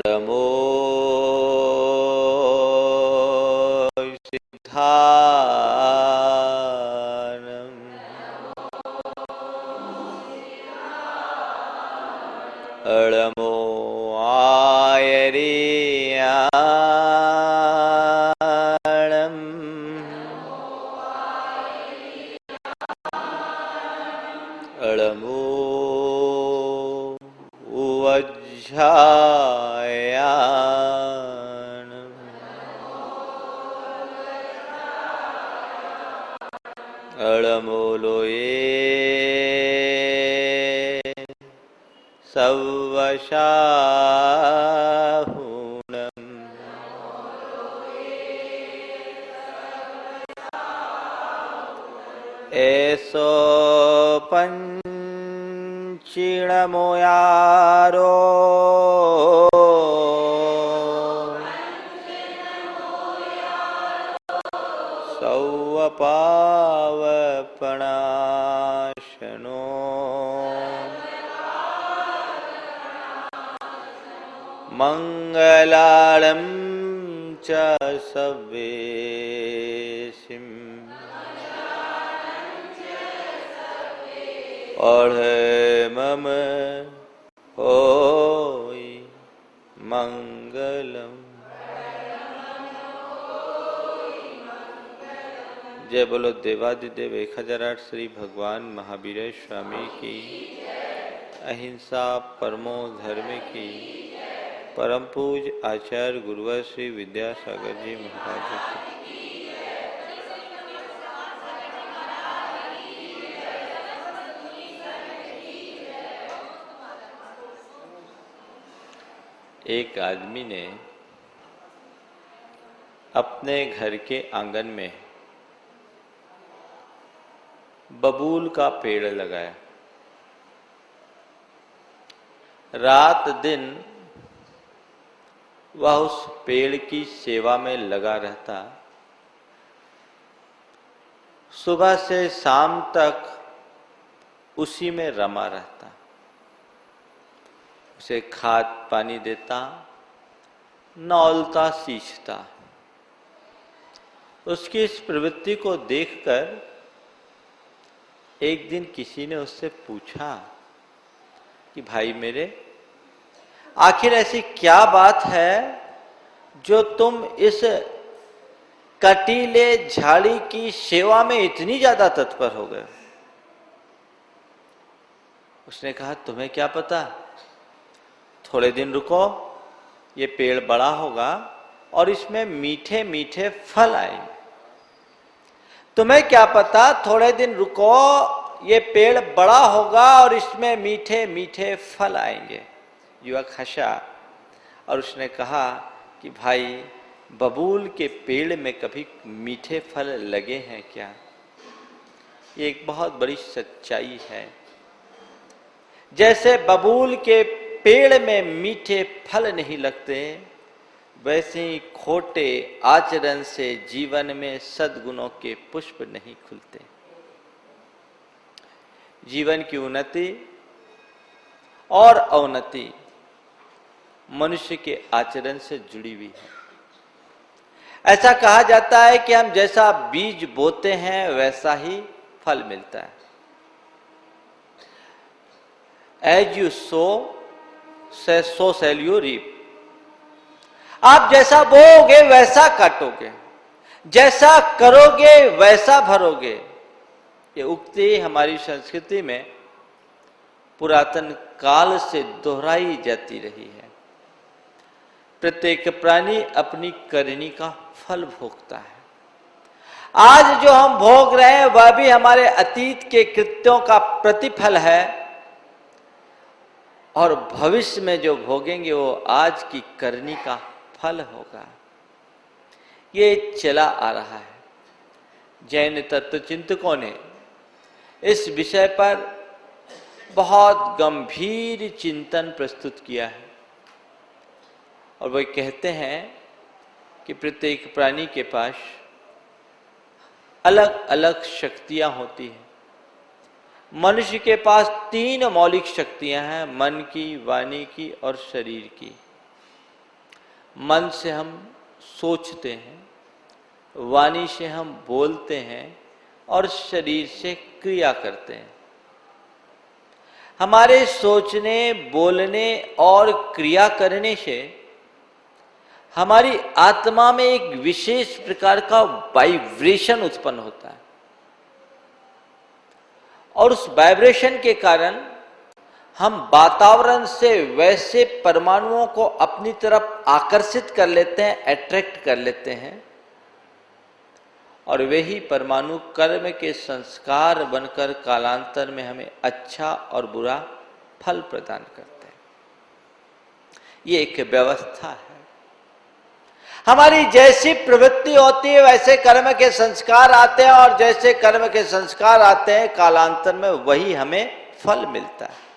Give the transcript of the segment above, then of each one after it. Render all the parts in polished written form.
नमो अळमो आयरियाणं अळमो उवज्झायाणं अळमोलोये सवशाहुणम् ऐसो पंचिणमोयारो सौवपावपणाशनो मंगलालं च सवेशिं और मम होई मंगलम। जय बोलो देवादिदेव 1008 श्री भगवान महावीर स्वामी की, अहिंसा परमो धर्म की, परम पूज आचार्य गुरुवर श्री विद्यासागर जी महाराज की। एक आदमी ने अपने घर के आंगन में बबूल का पेड़ लगाया। रात दिन वह उस पेड़ की सेवा में लगा रहता। सुबह से शाम तक उसी में रमा रहता। उसे खाद पानी देता, नौलता सींचता। उसकी इस प्रवृत्ति को देखकर एक दिन किसी ने उससे पूछा कि भाई मेरे, आखिर ऐसी क्या बात है जो तुम इस कटीले झाड़ी की सेवा में इतनी ज्यादा तत्पर हो गए? उसने कहा, तुम्हें क्या पता, थोड़े दिन रुको, ये पेड़ बड़ा होगा और इसमें मीठे मीठे फल आएंगे। तुम्हें क्या पता, थोड़े दिन रुको, ये पेड़ बड़ा होगा और इसमें मीठे मीठे फल आएंगे। युवक हंसा और उसने कहा कि भाई, बबूल के पेड़ में कभी मीठे फल लगे हैं क्या? ये एक बहुत बड़ी सच्चाई है। जैसे बबूल के पेड़ में मीठे फल नहीं लगते, वैसे ही खोटे आचरण से जीवन में सद्गुणों के पुष्प नहीं खुलते। जीवन की उन्नति और अवनति मनुष्य के आचरण से जुड़ी हुई है। ऐसा कहा जाता है कि हम जैसा बीज बोते हैं वैसा ही फल मिलता है। As you sow so shall you reap. आप जैसा बोओगे वैसा काटोगे, जैसा करोगे वैसा भरोगे। ये उक्ति हमारी संस्कृति में पुरातन काल से दोहराई जाती रही है। प्रत्येक प्राणी अपनी करनी का फल भोगता है। आज जो हम भोग रहे हैं वह भी हमारे अतीत के कृत्यों का प्रतिफल है, और भविष्य में जो भोगेंगे वो आज की करनी का फल होगा। ये चला आ रहा है। जैन तत्व चिंतकों ने इस विषय पर बहुत गंभीर चिंतन प्रस्तुत किया है, और वे कहते हैं कि प्रत्येक प्राणी के पास अलग अलग शक्तियां होती हैं। मनुष्य के पास 3 मौलिक शक्तियां हैं, मन की, वाणी की और शरीर की। मन से हम सोचते हैं, वाणी से हम बोलते हैं और शरीर से क्रिया करते हैं। हमारे सोचने, बोलने और क्रिया करने से हमारी आत्मा में एक विशेष प्रकार का वाइब्रेशन उत्पन्न होता है और उस वाइब्रेशन के कारण हम वातावरण से वैसे परमाणुओं को अपनी तरफ आकर्षित कर लेते हैं, अट्रैक्ट कर लेते हैं और वही परमाणु कर्म के संस्कार बनकर कालांतर में हमें अच्छा और बुरा फल प्रदान करते हैं। ये एक व्यवस्था है। हमारी जैसी प्रवृत्ति होती है वैसे कर्म के संस्कार आते हैं और जैसे कर्म के संस्कार आते हैं कालांतर में वही हमें फल मिलता है।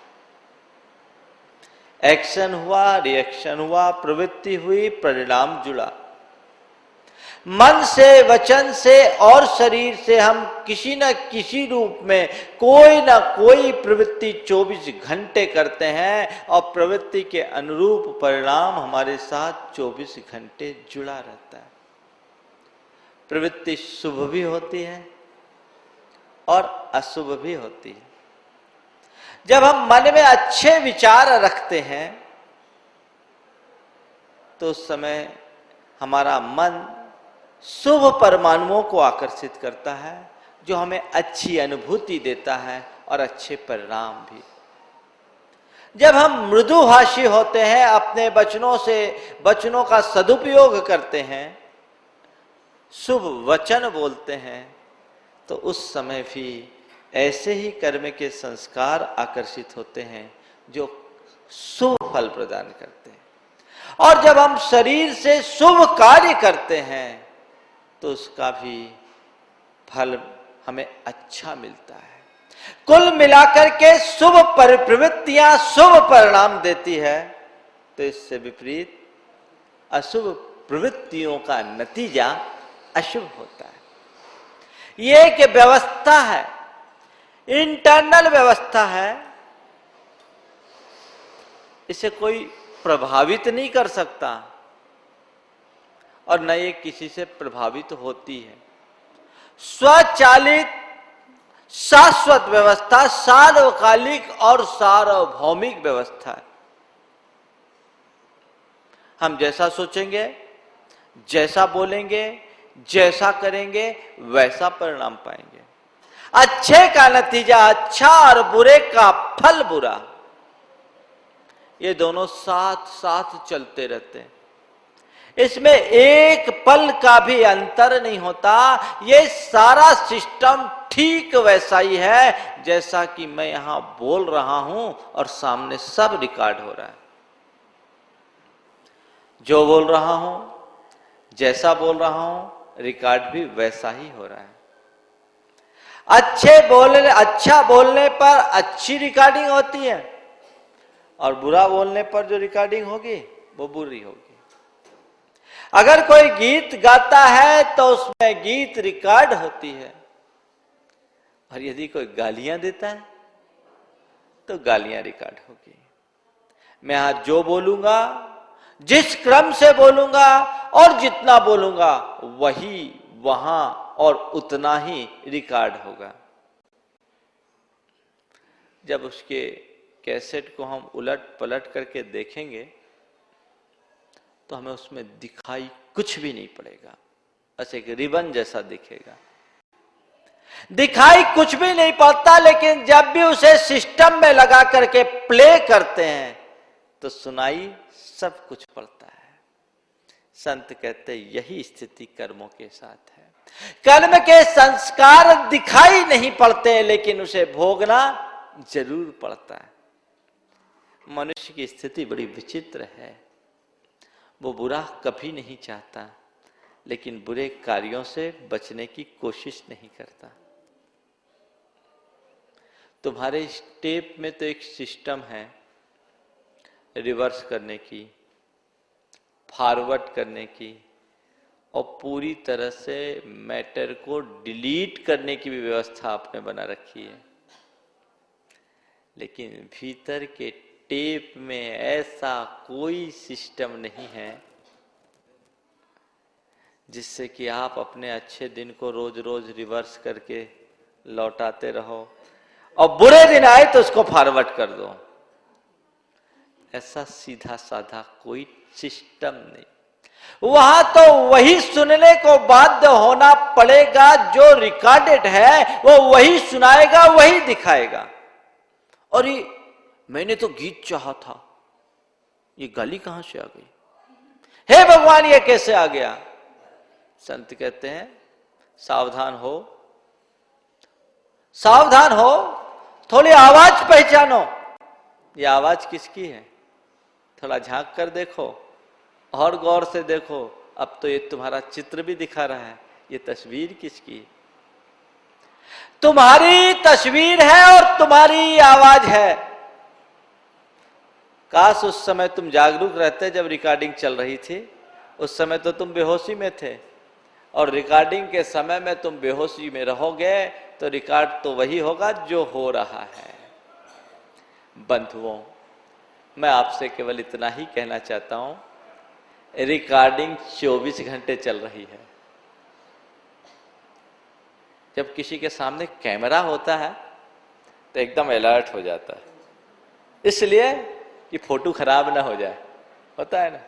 एक्शन हुआ, रिएक्शन हुआ, प्रवृत्ति हुई, परिणाम जुड़ा। मन से, वचन से और शरीर से हम किसी न किसी रूप में कोई ना कोई प्रवृत्ति 24 घंटे करते हैं और प्रवृत्ति के अनुरूप परिणाम हमारे साथ 24 घंटे जुड़ा रहता है। प्रवृत्ति शुभ भी होती है और अशुभ भी होती है। जब हम मन में अच्छे विचार रखते हैं तो उस समय हमारा मन शुभ परमाणुओं को आकर्षित करता है जो हमें अच्छी अनुभूति देता है और अच्छे परिणाम भी। जब हम मृदुभाषी होते हैं, अपने वचनों का सदुपयोग करते हैं, शुभ वचन बोलते हैं, तो उस समय भी ऐसे ही कर्म के संस्कार आकर्षित होते हैं जो शुभ फल प्रदान करते हैं। और जब हम शरीर से शुभ कार्य करते हैं तो उसका भी फल हमें अच्छा मिलता है। कुल मिलाकर के शुभ प्रवृत्तियां शुभ परिणाम देती है, तो इससे विपरीत अशुभ प्रवृत्तियों का नतीजा अशुभ होता है। ये एक व्यवस्था है, इंटरनल व्यवस्था है। इसे कोई प्रभावित नहीं कर सकता और न ये किसी से प्रभावित होती है। स्वचालित शाश्वत व्यवस्था, सार्वकालिक और सार्वभौमिक व्यवस्था है। हम जैसा सोचेंगे, जैसा बोलेंगे, जैसा करेंगे वैसा परिणाम पाएंगे। अच्छे का नतीजा अच्छा और बुरे का फल बुरा, ये दोनों साथ साथ चलते रहते हैं। इसमें एक पल का भी अंतर नहीं होता। ये सारा सिस्टम ठीक वैसा ही है जैसा कि मैं यहां बोल रहा हूं और सामने सब रिकॉर्ड हो रहा है। जो बोल रहा हूं, जैसा बोल रहा हूं, रिकॉर्ड भी वैसा ही हो रहा है। अच्छा बोलने पर अच्छी रिकॉर्डिंग होती है और बुरा बोलने पर जो रिकॉर्डिंग होगी वो बुरी होगी। अगर कोई गीत गाता है तो उसमें गीत रिकॉर्ड होती है और यदि कोई गालियां देता है तो गालियां रिकॉर्ड होगी। मैं आज जो बोलूंगा, जिस क्रम से बोलूंगा और जितना बोलूंगा वही वहां और उतना ही रिकॉर्ड होगा। जब उसके कैसेट को हम उलट पलट करके देखेंगे तो हमें उसमें दिखाई कुछ भी नहीं पड़ेगा, बस एक रिबन जैसा दिखेगा। दिखाई कुछ भी नहीं पड़ता, लेकिन जब भी उसे सिस्टम में लगा करके प्ले करते हैं तो सुनाई सब कुछ पड़ता है। संत कहते यही स्थिति कर्मों के साथ है। कर्म के संस्कार दिखाई नहीं पड़ते लेकिन उसे भोगना जरूर पड़ता है। मनुष्य की स्थिति बड़ी विचित्र है। वो बुरा कभी नहीं चाहता लेकिन बुरे कार्यों से बचने की कोशिश नहीं करता। तुम्हारे स्टेप में तो एक सिस्टम है रिवर्स करने की, फॉरवर्ड करने की और पूरी तरह से मैटर को डिलीट करने की भी व्यवस्था आपने बना रखी है, लेकिन भीतर के टेप में ऐसा कोई सिस्टम नहीं है जिससे कि आप अपने अच्छे दिन को रोज रोज रिवर्स करके लौटाते रहो और बुरे दिन आए तो उसको फॉरवर्ड कर दो। ऐसा सीधा साधा कोई सिस्टम नहीं। वहां तो वही सुनने को बाध्य होना पड़ेगा, जो रिकॉर्डेड है वो वही सुनाएगा, वही दिखाएगा। और ये मैंने तो गीत चाहा था, ये गाली कहां से आ गई? हे भगवान, ये कैसे आ गया? संत कहते हैं सावधान हो, सावधान हो, थोड़ी आवाज पहचानो। ये आवाज किसकी है? थोड़ा झांक कर देखो और गौर से देखो। अब तो ये तुम्हारा चित्र भी दिखा रहा है, ये तस्वीर किसकी? तुम्हारी तस्वीर है और तुम्हारी आवाज है। काश उस समय तुम जागरूक रहते जब रिकॉर्डिंग चल रही थी। उस समय तो तुम बेहोशी में थे, और रिकॉर्डिंग के समय में तुम बेहोशी में रहोगे तो रिकॉर्ड तो वही होगा जो हो रहा है। बंधुओं, मैं आपसे केवल इतना ही कहना चाहता हूं, रिकॉर्डिंग 24 घंटे चल रही है। जब किसी के सामने कैमरा होता है तो एकदम अलर्ट हो जाता है, इसलिए कि फोटो खराब ना हो जाए, होता है ना।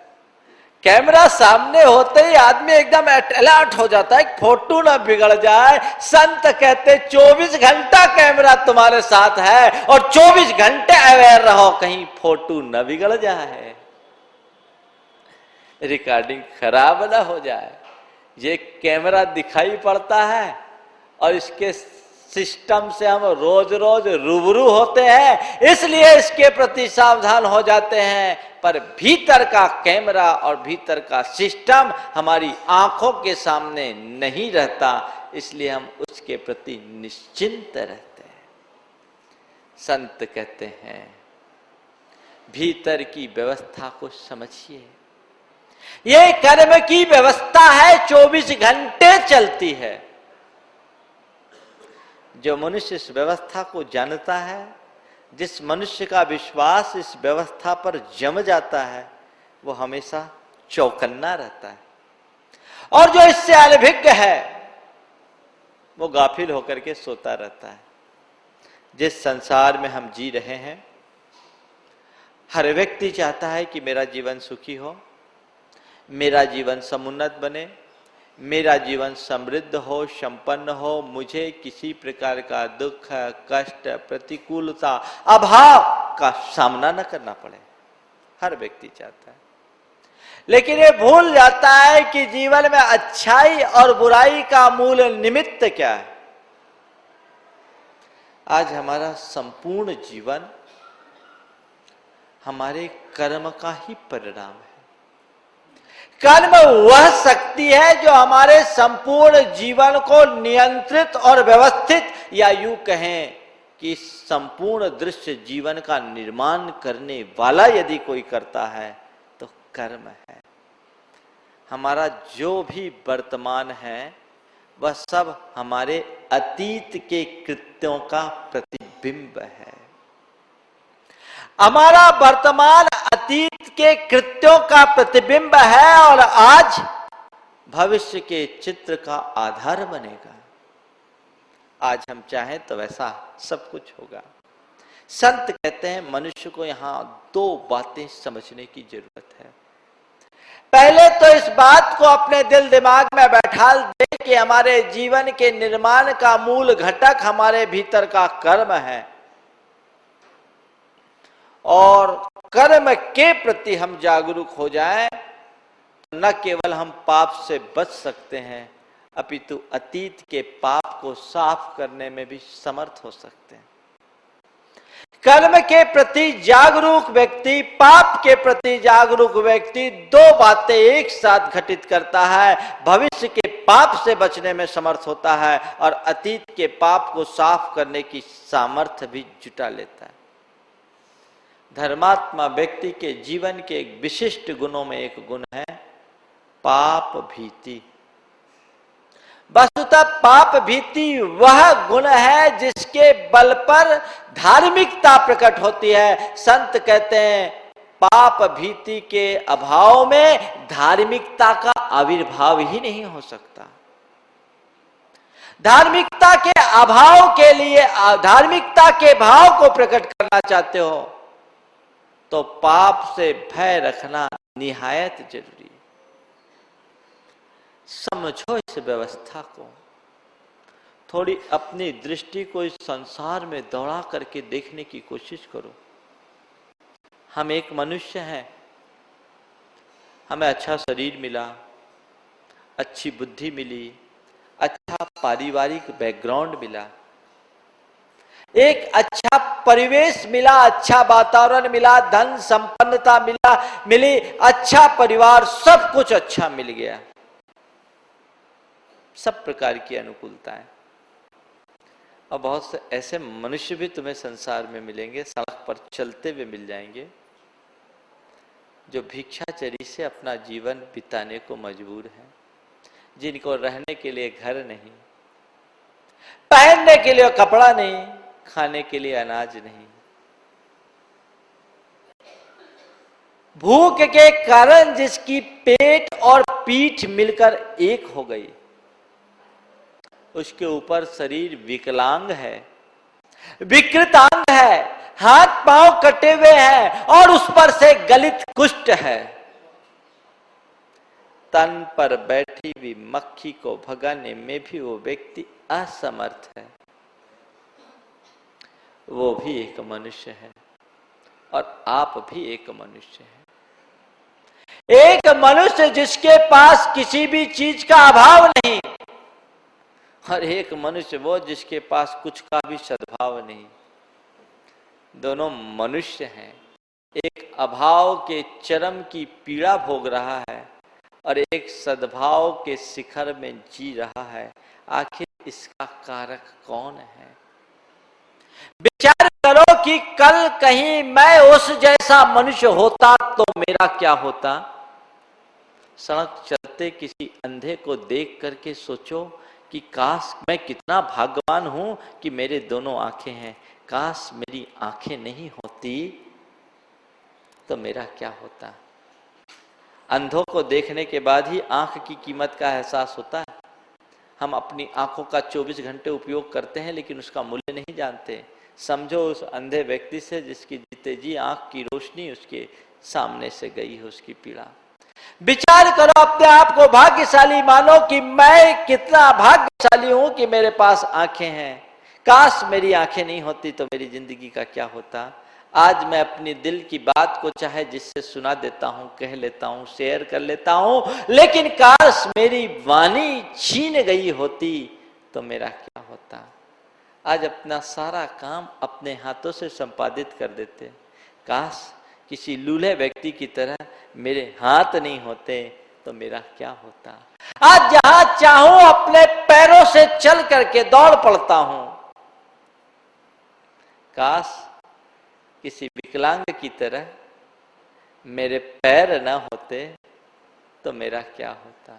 कैमरा सामने होते ही आदमी एकदम अलर्ट हो जाता है, फोटो ना बिगड़ जाए। संत कहते 24 घंटा कैमरा तुम्हारे साथ है और 24 घंटे अवेयर रहो कहीं फोटो न बिगड़ जाए, रिकॉर्डिंग खराब ना हो जाए। ये कैमरा दिखाई पड़ता है और इसके सिस्टम से हम रोज रोज रूबरू होते हैं, इसलिए इसके प्रति सावधान हो जाते हैं। पर भीतर का कैमरा और भीतर का सिस्टम हमारी आंखों के सामने नहीं रहता, इसलिए हम उसके प्रति निश्चिंत रहते हैं। संत कहते हैं भीतर की व्यवस्था को समझिए। ये कर्म की व्यवस्था है, 24 घंटे चलती है। जो मनुष्य इस व्यवस्था को जानता है, जिस मनुष्य का विश्वास इस व्यवस्था पर जम जाता है, वो हमेशा चौकन्ना रहता है। और जो इससे अनभिज्ञ है वो गाफिल होकर के सोता रहता है। जिस संसार में हम जी रहे हैं, हर व्यक्ति चाहता है कि मेरा जीवन सुखी हो, मेरा जीवन समुन्नत बने, मेरा जीवन समृद्ध हो, संपन्न हो, मुझे किसी प्रकार का दुख, कष्ट, प्रतिकूलता, अभाव का सामना न करना पड़े। हर व्यक्ति चाहता है, लेकिन ये भूल जाता है कि जीवन में अच्छाई और बुराई का मूल निमित्त क्या है। आज हमारा संपूर्ण जीवन हमारे कर्म का ही परिणाम है। कर्म वह शक्ति है जो हमारे संपूर्ण जीवन को नियंत्रित और व्यवस्थित, या यूं कहें कि संपूर्ण दृश्य जीवन का निर्माण करने वाला यदि कोई करता है तो कर्म है। हमारा जो भी वर्तमान है वह सब हमारे अतीत के कृत्यों का प्रतिबिंब है। हमारा वर्तमान अतीत के कृत्यों का प्रतिबिंब है और आज भविष्य के चित्र का आधार बनेगा। आज हम चाहें तो वैसा सब कुछ होगा। संत कहते हैं मनुष्य को यहां 2 बातें समझने की जरूरत है। पहले तो इस बात को अपने दिल दिमाग में बैठा दे कि हमारे जीवन के निर्माण का मूल घटक हमारे भीतर का कर्म है, और कर्म के प्रति हम जागरूक हो जाएं, न केवल हम पाप से बच सकते हैं, अपितु अतीत के पाप को साफ करने में भी समर्थ हो सकते हैं। कर्म के प्रति जागरूक व्यक्ति, पाप के प्रति जागरूक व्यक्ति 2 बातें एक साथ घटित करता है। भविष्य के पाप से बचने में समर्थ होता है और अतीत के पाप को साफ करने की सामर्थ्य भी जुटा लेता है। धर्मात्मा व्यक्ति के जीवन के एक विशिष्ट गुणों में एक गुण है पाप भीति। वस्तुतः पाप भीति वह गुण है जिसके बल पर धार्मिकता प्रकट होती है। संत कहते हैं पाप भीति के अभाव में धार्मिकता का आविर्भाव ही नहीं हो सकता। धार्मिकता के अभाव के लिए, धार्मिकता के भाव को प्रकट करना चाहते हो तो पाप से भय रखना निहायत जरूरी है। समझो इस व्यवस्था को, थोड़ी अपनी दृष्टि को इस संसार में दौड़ा करके देखने की कोशिश करो। हम एक मनुष्य हैं, हमें अच्छा शरीर मिला, अच्छी बुद्धि मिली, अच्छा पारिवारिक बैकग्राउंड मिला, एक अच्छा परिवेश मिला, अच्छा वातावरण मिला, धन संपन्नता मिली, अच्छा परिवार, सब कुछ अच्छा मिल गया, सब प्रकार की अनुकूलताएं। और बहुत से ऐसे मनुष्य भी तुम्हें संसार में मिलेंगे, सड़क पर चलते हुए मिल जाएंगे, जो भिक्षाचरी से अपना जीवन बिताने को मजबूर हैं, जिनको रहने के लिए घर नहीं, पहनने के लिए कपड़ा नहीं, खाने के लिए अनाज नहीं, भूख के कारण जिसकी पेट और पीठ मिलकर एक हो गई, उसके ऊपर शरीर विकलांग है, विकृतांग है, हाथ पांव कटे हुए हैं और उस पर से गलित कुष्ठ है, तन पर बैठी हुई मक्खी को भगाने में भी वो व्यक्ति असमर्थ है, वो भी एक मनुष्य है और आप भी एक मनुष्य हैं। एक मनुष्य जिसके पास किसी भी चीज का अभाव नहीं, और एक मनुष्य वो जिसके पास कुछ का भी सद्भाव नहीं। दोनों मनुष्य हैं, एक अभाव के चरम की पीड़ा भोग रहा है और एक सद्भाव के शिखर में जी रहा है। आखिर इसका कारक कौन है? विचार करो कि कल कहीं मैं उस जैसा मनुष्य होता तो मेरा क्या होता। सड़क चलते किसी अंधे को देख करके सोचो कि काश मैं कितना भाग्यवान हूं कि मेरे दोनों आंखें हैं, काश मेरी आंखें नहीं होती तो मेरा क्या होता। अंधों को देखने के बाद ही आंख की कीमत का एहसास होता है। हम अपनी आंखों का 24 घंटे उपयोग करते हैं लेकिन उसका मूल्य नहीं जानते। समझो उस अंधे व्यक्ति से जिसकी जीते जी आंख की रोशनी उसके सामने से गई है, उसकी पीड़ा। विचार करो, अपने आप को भाग्यशाली मानो कि मैं कितना भाग्यशाली हूं कि मेरे पास आंखें हैं। काश मेरी आंखें नहीं होती तो मेरी जिंदगी का क्या होता। आज मैं अपनी दिल की बात को चाहे जिससे सुना देता हूं, कह लेता हूं, शेयर कर लेता हूं, लेकिन काश मेरी वाणी छीन गई होती तो मेरा क्या होता। आज अपना सारा काम अपने हाथों से संपादित कर देते। काश किसी लूल्हे व्यक्ति की तरह मेरे हाथ नहीं होते तो मेरा क्या होता। आज जहां चाहूं अपने पैरों से चल करके दौड़ पड़ता हूं। काश किसी विकलांग की तरह मेरे पैर न होते तो मेरा क्या होता।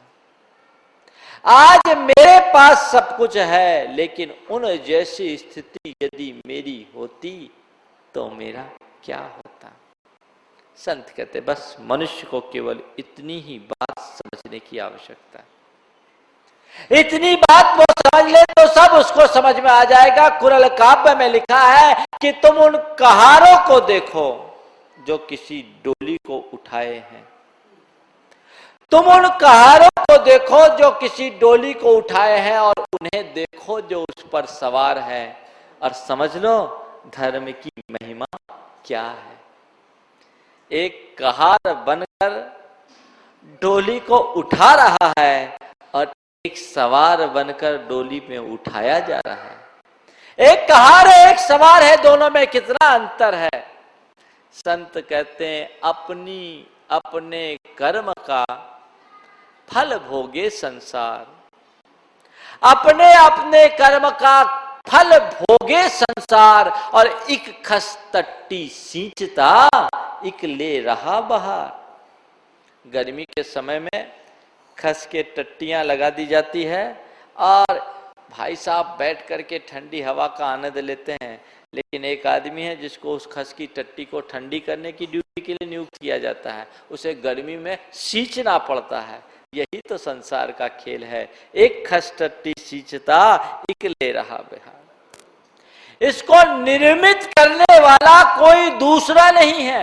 आज मेरे पास सब कुछ है लेकिन उन जैसी स्थिति यदि मेरी होती तो मेरा क्या होता। संत कहते बस मनुष्य को केवल इतनी ही बात समझने की आवश्यकता है। इतनी बात वो समझ ले तो सब उसको समझ में आ जाएगा। कुरल काव्य में लिखा है कि तुम उन कहारों को देखो जो किसी डोली को उठाए हैं। तुम उन कहारों को देखो जो किसी डोली को उठाए हैं और उन्हें देखो जो उस पर सवार है, और समझ लो धर्म की महिमा क्या है। एक कहार बनकर डोली को उठा रहा है और एक सवार बनकर डोली में उठाया जा रहा है। एक कहार है, एक सवार है, दोनों में कितना अंतर है। संत कहते हैं अपनी अपने कर्म का फल भोगे संसार। अपने अपने कर्म का फल भोगे संसार। और इक खस तट्टी सींचता इक ले रहा बहार। गर्मी के समय में खस के टट्टियां लगा दी जाती है और भाई साहब बैठ करके ठंडी हवा का आनंद लेते हैं, लेकिन एक आदमी है जिसको उस खस की टट्टी को ठंडी करने की ड्यूटी के लिए नियुक्त किया जाता है, उसे गर्मी में सींचना पड़ता है। यही तो संसार का खेल है, एक खस टट्टी सींचता एक ले रहा बिहार। इसको निर्मित करने वाला कोई दूसरा नहीं है,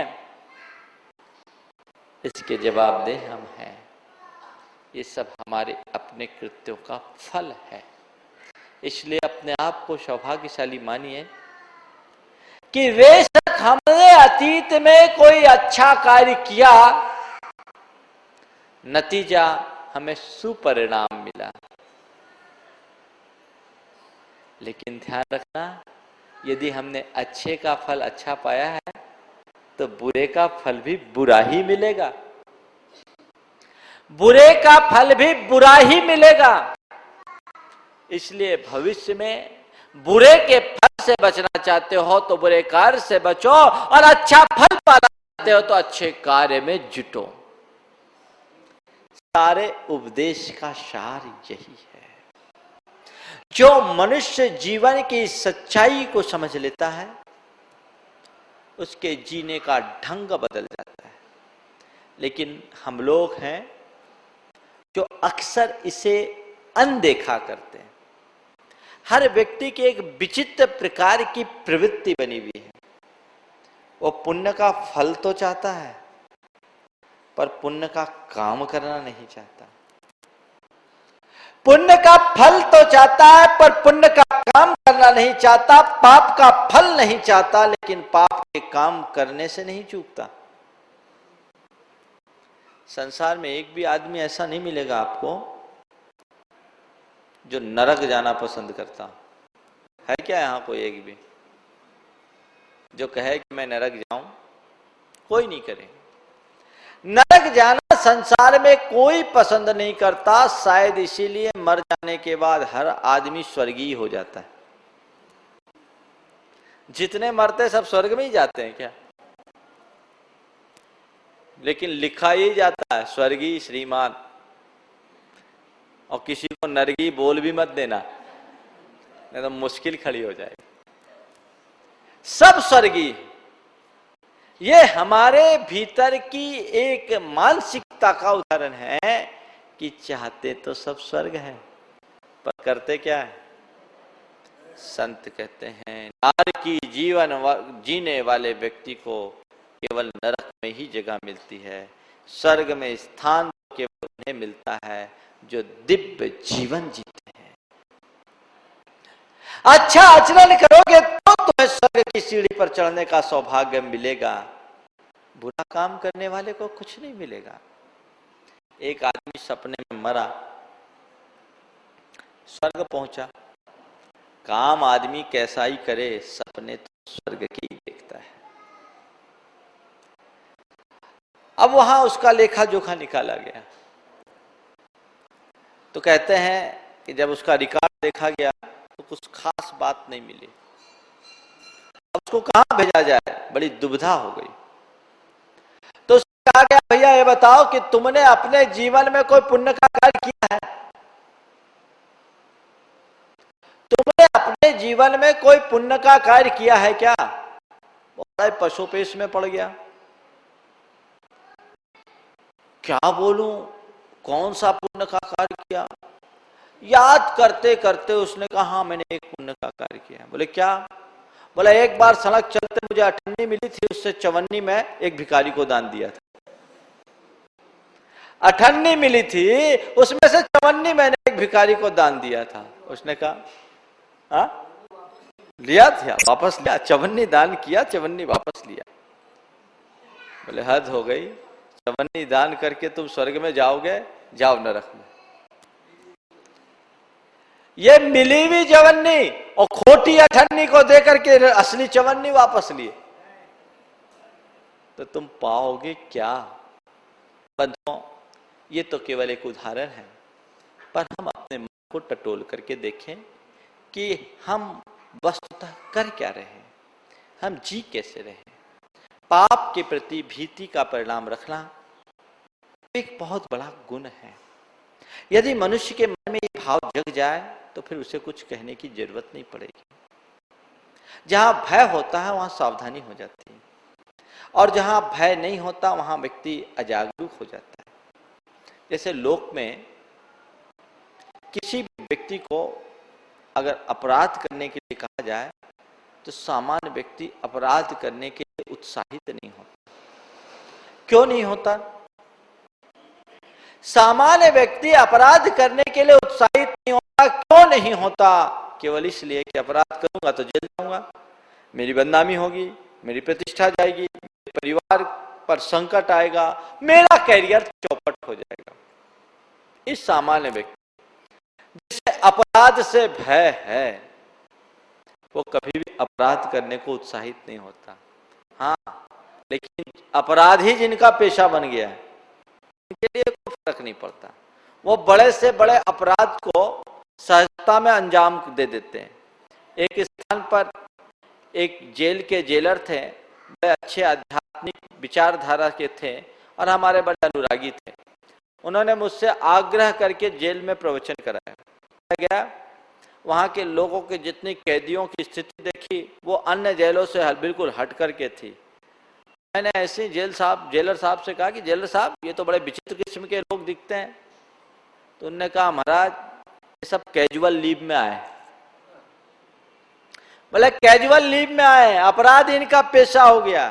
इसके जवाबदेह हम हैं। ये सब हमारे अपने कृत्यों का फल है। इसलिए अपने आप को सौभाग्यशाली मानिए कि बेशक हमने अतीत में कोई अच्छा कार्य किया, नतीजा हमें सुपरिणाम मिला, लेकिन ध्यान रखना, यदि हमने अच्छे का फल अच्छा पाया है तो बुरे का फल भी बुरा ही मिलेगा, बुरे का फल भी बुरा ही मिलेगा। इसलिए भविष्य में बुरे के फल से बचना चाहते हो तो बुरे कार्य से बचो, और अच्छा फल पाना चाहते हो तो अच्छे कार्य में जुटो। सारे उपदेश का सार यही है। जो मनुष्य जीवन की सच्चाई को समझ लेता है, उसके जीने का ढंग बदल जाता है। लेकिन हम लोग हैं जो अक्सर इसे अनदेखा करते हैं। हर व्यक्ति की एक विचित्र प्रकार की प्रवृत्ति बनी हुई है। वो पुण्य का फल तो चाहता है, पर पुण्य का काम करना नहीं चाहता। पुण्य का फल तो चाहता है, पर पुण्य का काम करना नहीं चाहता। पाप का फल नहीं चाहता, लेकिन पाप के काम करने से नहीं चूकता। संसार में एक भी आदमी ऐसा नहीं मिलेगा आपको जो नरक जाना पसंद करता है। क्या यहां कोई एक भी जो कहे कि मैं नरक जाऊं? कोई नहीं करे। नरक जाना संसार में कोई पसंद नहीं करता। शायद इसीलिए मर जाने के बाद हर आदमी स्वर्गीय हो जाता है। जितने मरते सब स्वर्ग में ही जाते हैं क्या? लेकिन लिखा ही जाता है स्वर्गीय श्रीमान, और किसी को नरगी बोल भी मत देना, नहीं तो मुश्किल खड़ी हो जाएगी। सब स्वर्गीय। ये हमारे भीतर की एक मानसिकता का उदाहरण है कि चाहते तो सब स्वर्ग है, पर करते क्या है? संत कहते हैं नार की जीवन जीने वाले व्यक्ति को केवल नरक में ही जगह मिलती है, स्वर्ग में स्थान केवल उन्हें मिलता है जो दिव्य जीवन जीते हैं। अच्छा आचरण करोगे तो तुम्हें स्वर्ग की सीढ़ी पर चढ़ने का सौभाग्य मिलेगा। बुरा काम करने वाले को कुछ नहीं मिलेगा। एक आदमी सपने में मरा, स्वर्ग पहुंचा। काम आदमी कैसा ही करे, सपने तो स्वर्ग की देखता है। अब वहां उसका लेखा जोखा निकाला गया, तो कहते हैं कि जब उसका रिकॉर्ड देखा गया तो कुछ खास बात नहीं मिली। अब उसको कहां भेजा जाए, बड़ी दुविधा हो गई। तो उसने कहा गया, भैया ये बताओ कि तुमने अपने जीवन में कोई पुण्य का कार्य किया है? तुमने अपने जीवन में कोई पुण्य का कार्य किया है क्या? वो पशुपेश में पड़ गया। क्या बोलूं, कौन सा पुण्य का कार्य किया? याद करते करते उसने कहा, हाँ मैंने एक पुण्य का कार्य किया। बोले क्या? बोला एक बार सड़क चलते मुझे अठन्नी मिली थी, उससे चवन्नी में एक भिखारी को दान दिया था। अठन्नी मिली थी, उसमें से चवन्नी मैंने एक भिखारी को दान दिया था। उसने कहा हाँ लिया था, वापस लिया। चवन्नी दान किया, चवन्नी वापस लिया। बोले हद हो गई, चवन्नी दान करके तुम स्वर्ग में जाओगे, जाओ नरक में। ये मिली हुई चवन्नी और खोटी अठन्नी को देकर के असली चवन्नी वापस लिए, तो तुम पाओगे क्या? बंधुओं, ये तो केवल एक उदाहरण है, पर हम अपने मन को टटोल करके देखें कि हम वस्तुतः कर क्या रहे हैं, हम जी कैसे रहे। पाप के प्रति भीति का परिणाम रखना एक बहुत बड़ा गुण है। यदि मनुष्य के मन में ये भाव जग जाए तो फिर उसे कुछ कहने की जरूरत नहीं पड़ेगी। जहां भय होता है वहां सावधानी हो जाती है, और जहां भय नहीं होता वहां व्यक्ति अजागरूक हो जाता है। जैसे लोक में किसी भी व्यक्ति को अगर अपराध करने के लिए कहा जाए तो सामान्य व्यक्ति अपराध करने के लिए उत्साहित नहीं होता। क्यों नहीं होता? सामान्य व्यक्ति अपराध करने के लिए उत्साहित नहीं होता। क्यों नहीं होता? केवल इसलिए कि अपराध करूंगा तो जेल जाऊंगा, मेरी बदनामी होगी, मेरी प्रतिष्ठा जाएगी, मेरे परिवार पर संकट आएगा, मेरा कैरियर चौपट हो जाएगा। इस सामान्य व्यक्ति जिसे अपराध से भय है वो कभी भी अपराध करने को उत्साहित नहीं होता। हाँ, लेकिन अपराध ही जिनका पेशा बन गया है उनके लिए कोई फर्क नहीं पड़ता। वो बड़े से बड़े अपराध को सहजता में अंजाम दे देते हैं। एक स्थान पर एक जेल के जेलर थे, बड़े अच्छे आध्यात्मिक विचारधारा के थे और हमारे बड़े अनुरागी थे। उन्होंने मुझसे आग्रह करके जेल में प्रवचन कराया। गया, वहां के लोगों के जितनी कैदियों की स्थिति देखी वो अन्य जेलों से बिल्कुल हट करके थी। मैंने ऐसे जेलर साहब से कहा कि जेलर साहब, ये तो बड़े विचित्र किस्म के लोग दिखते हैं। तो उन्होंने कहा, महाराज ये सब कैजुअल लीव में आए। बोले कैजुअल लीव में आए, अपराध इनका पेशा हो गया।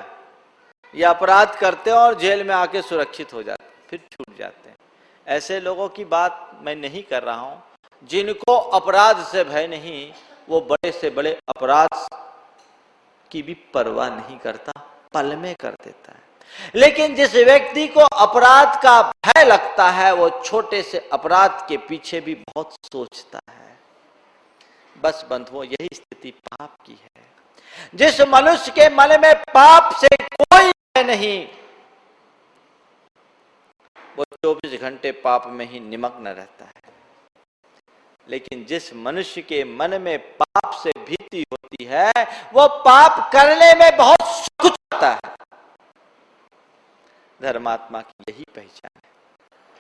ये अपराध करते हैं और जेल में आके सुरक्षित हो जाते, फिर छूट जाते हैं। ऐसे लोगों की बात मैं नहीं कर रहा हूं। जिनको अपराध से भय नहीं, वो बड़े से बड़े अपराध की भी परवाह नहीं करता, पल में कर देता है। लेकिन जिस व्यक्ति को अपराध का भय लगता है वो छोटे से अपराध के पीछे भी बहुत सोचता है। बस बंधुओं, यही स्थिति पाप की है। जिस मनुष्य के मन में पाप से कोई भय नहीं, वो 24 घंटे पाप में ही निमग्न रहता है। लेकिन जिस मनुष्य के मन में पाप से भीति होती है वो पाप करने में बहुत सुख चाहता है। धर्मात्मा की यही पहचान है,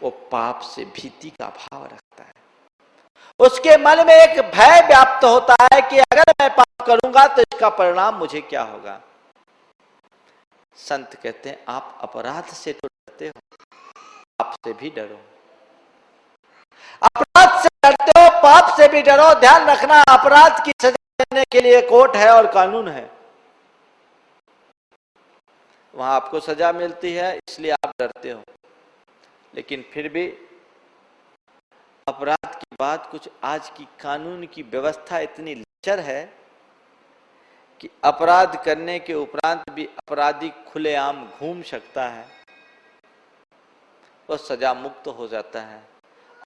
वो पाप से भीति का भाव रखता है। उसके मन में एक भय व्याप्त होता है कि अगर मैं पाप करूंगा तो इसका परिणाम मुझे क्या होगा। संत कहते हैं, आप अपराध से तो डरते हो, पाप से भी डरो। अपराध से डरते हो, पाप से भी डरो। ध्यान रखना, अपराध की सजा देने के लिए कोर्ट है और कानून है। वहां आपको सजा मिलती है इसलिए आप डरते हो। लेकिन फिर भी अपराध की बात कुछ, आज की कानून की व्यवस्था इतनी लचर है कि अपराध करने के उपरांत भी अपराधी खुलेआम घूम सकता है, वो सजा मुक्त हो जाता है।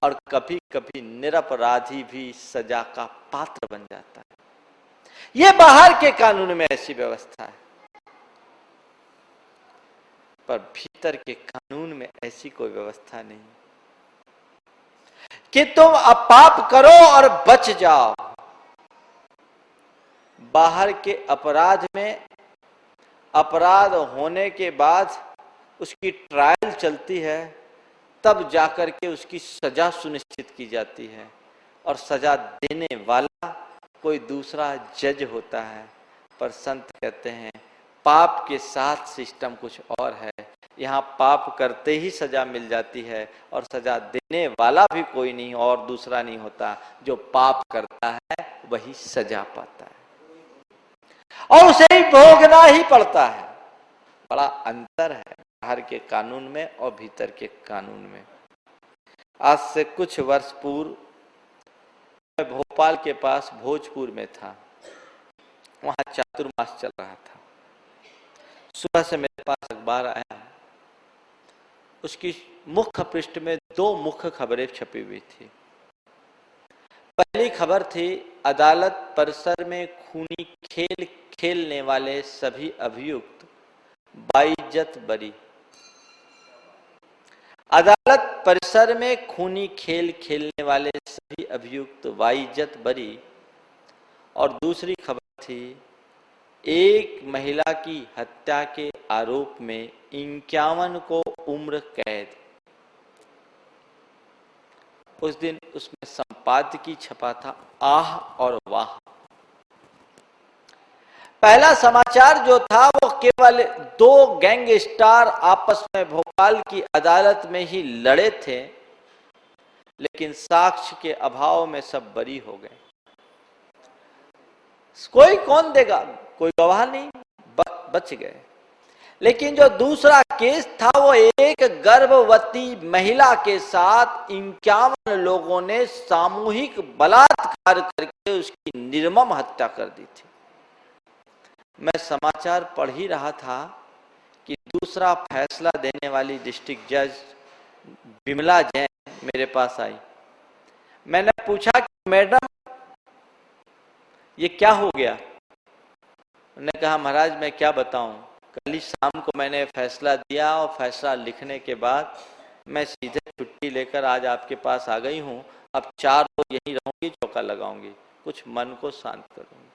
और कभी कभी निरपराधी भी सजा का पात्र बन जाता है। ये बाहर के कानून में ऐसी व्यवस्था है, पर भीतर के कानून में ऐसी कोई व्यवस्था नहीं कि तुम पाप करो और बच जाओ। बाहर के अपराध में अपराध होने के बाद उसकी ट्रायल चलती है, तब जाकर के उसकी सजा सुनिश्चित की जाती है और सजा देने वाला कोई दूसरा जज होता है। पर संत कहते हैं पाप के साथ सिस्टम कुछ और है। यहाँ पाप करते ही सजा मिल जाती है और सजा देने वाला भी कोई नहीं और दूसरा नहीं होता। जो पाप करता है वही सजा पाता है और उसे ही भोगना ही पड़ता है। बड़ा अंतर है बाहर के कानून में और भीतर के कानून में। आज से कुछ वर्ष पूर्व मैं भोपाल के पास भोजपुर में था। वहां चातुर्मास चल रहा था। सुबह से मेरे पास अखबार आया, उसकी मुख्य पृष्ठ में 2 मुख्य खबरें छपी हुई थी। पहली खबर थी, अदालत परिसर में खूनी खेल खेलने वाले सभी अभियुक्त बाइज्जत बरी। अदालत परिसर में खूनी खेल खेलने वाले सभी अभियुक्त बाइज्जत बरी। और दूसरी खबर थी, एक महिला की हत्या के आरोप में 51 को उम्र कैद। उस दिन उसमें संपादकीय छपा था, आह और वाह। पहला समाचार जो था वो केवल दो गैंगस्टर आपस में भोपाल की अदालत में ही लड़े थे, लेकिन साक्ष्य के अभाव में सब बरी हो गए। कोई कौन देगा, कोई गवाह नहीं, बच गए। लेकिन जो दूसरा केस था वो एक गर्भवती महिला के साथ 51 लोगों ने सामूहिक बलात्कार करके उसकी निर्मम हत्या कर दी थी। मैं समाचार पढ़ ही रहा था कि दूसरा फैसला देने वाली डिस्ट्रिक्ट जज विमला जैन मेरे पास आई। मैंने पूछा कि मैडम ये क्या हो गया? उन्होंने कहा महाराज मैं क्या बताऊं, कल ही शाम को मैंने फैसला दिया और फैसला लिखने के बाद मैं सीधे छुट्टी लेकर आज आपके पास आ गई हूं। अब 4 रोज यहीं रहूंगी, चौका लगाऊंगी, कुछ मन को शांत करूंगी।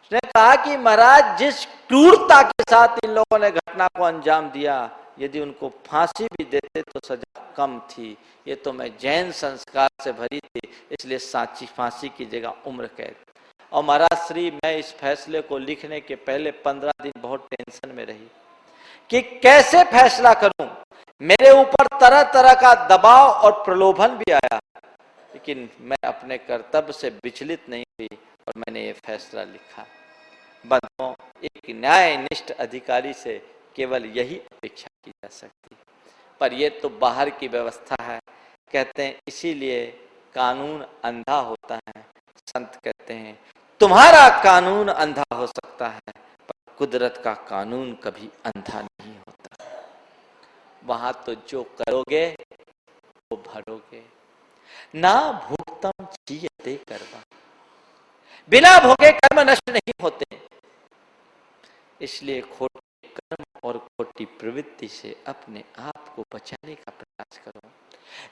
उसने कहा कि महाराज जिस क्रूरता के साथ इन लोगों ने घटना को अंजाम दिया, यदि उनको फांसी भी देते तो सजा कम थी। ये तो मैं जैन संस्कार से भरी थी, इसलिए साची फांसी की जगह उम्र कैद। और महाराज श्री मैं इस फैसले को लिखने के पहले 15 दिन बहुत टेंशन में रही कि कैसे फैसला करूं। मेरे ऊपर तरह तरह का दबाव और प्रलोभन भी आया, लेकिन मैं अपने कर्तव्य से विचलित नहीं हुई और मैंने ये फैसला लिखा। बंधुओं, एक न्यायनिष्ठ अधिकारी से केवल यही अपेक्षा की जा सकती, पर यह तो बाहर की व्यवस्था है। कहते हैं इसीलिए कानून अंधा होता है। संत कहते हैं तुम्हारा कानून अंधा हो सकता है, पर कुदरत का कानून कभी अंधा नहीं होता। वहां तो जो करोगे वो भरोगे। ना भुगतम चीयते कर्म, बिना भोगे कर्म नष्ट नहीं होते। इसलिए खोटे कर्म और खोटी प्रवृत्ति से अपने आप को बचाने का प्रयास करो।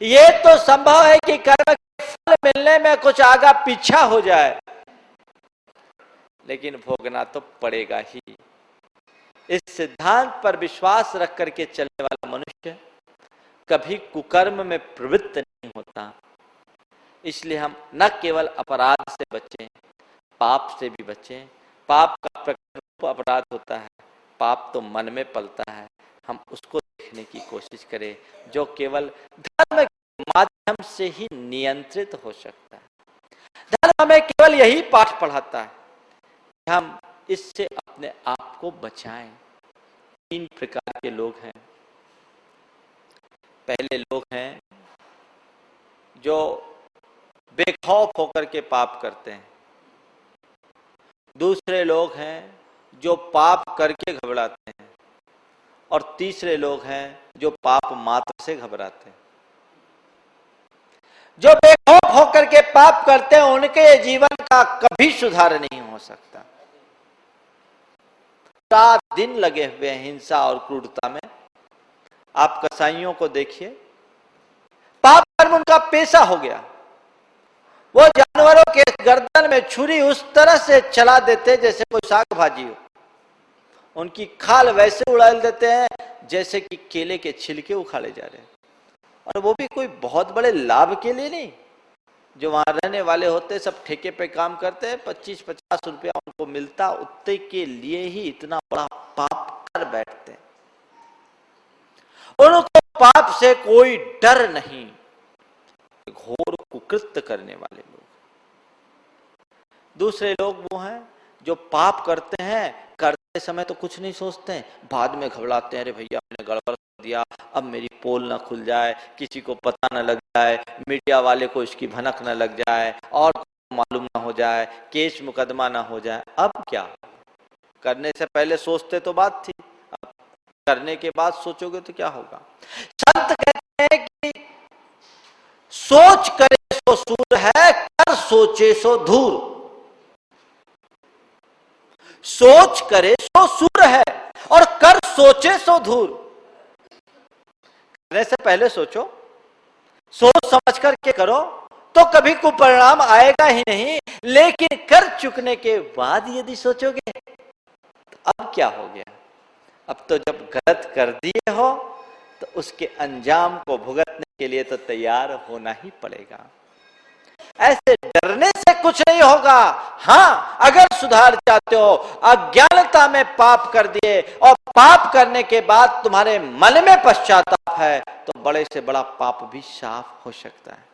ये तो संभव है कि कर्म के फल मिलने में कुछ आगा पीछा हो जाए, लेकिन भोगना तो पड़ेगा ही। इस सिद्धांत पर विश्वास रख करके चलने वाला मनुष्य कभी कुकर्म में प्रवृत्त नहीं होता। इसलिए हम न केवल अपराध से बचें, पाप से भी बचें। पाप का प्रकट रूप अपराध होता है, पाप तो मन में पलता है। हम उसको देखने की कोशिश करें, जो केवल धर्म के माध्यम से ही नियंत्रित हो सकता है। धर्म हमें केवल यही पाठ पढ़ाता है कि हम इससे अपने आप को बचाएं। 3 प्रकार के लोग हैं। पहले लोग हैं जो बेखौफ होकर के पाप करते हैं। दूसरे लोग हैं जो पाप करके घबराते हैं। और तीसरे लोग हैं जो पाप मात्र से घबराते हैं। जो बेखौफ होकर के पाप करते हैं उनके जीवन का कभी सुधार नहीं हो सकता। 7 दिन लगे हुए हैं हिंसा और क्रूरता में। आप कसाईयों को देखिए, पाप कर्म उनका पेशा हो गया। वो जानवरों के गर्दन में छुरी उस तरह से चला देते जैसे कोई साग भाजी हो। उनकी खाल वैसे उड़ाल देते हैं जैसे कि केले के छिलके उखाड़े जा रहे हैं। और वो भी कोई बहुत बड़े लाभ के लिए नहीं। जो वहां रहने वाले होते सब ठेके पे काम करते हैं, 25-50 रुपया उनको मिलता, उतने के लिए ही इतना बड़ा पाप कर बैठते हैं। उनको पाप से कोई डर नहीं। घोर कुकृत्य करने वाले लोग। दूसरे लोग वो हैं जो पाप करते हैं, करते समय तो कुछ नहीं सोचते हैं, बाद में घबराते हैं, अरे भैया मैंने गड़बड़ कर दिया, अब मेरी पोल ना खुल जाए, किसी को पता न लग जाए, मीडिया वाले को इसकी भनक न लग जाए और मालूम ना हो जाए, केस मुकदमा ना हो जाए। अब क्या? करने से पहले सोचते तो बात थी, अब करने के बाद सोचोगे तो क्या होगा? संत कहते हैं कि सोच करे सो सूर है, कर सोचे सो धूर। सोच करे सो सूर है और कर सोचे सो धूर। करने से पहले सोचो, सोच समझ करके करो तो कभी कोई परिणाम आएगा ही नहीं। लेकिन कर चुकने के बाद यदि सोचोगे तो अब क्या हो गया? अब तो जब गलत कर दिए हो तो उसके अंजाम को भुगतने के लिए तो तैयार होना ही पड़ेगा। ऐसे डरने से कुछ नहीं होगा। हाँ, अगर सुधार चाहते हो, अज्ञानता में पाप कर दिए और पाप करने के बाद तुम्हारे मन में पश्चाताप है, तो बड़े से बड़ा पाप भी साफ हो सकता है।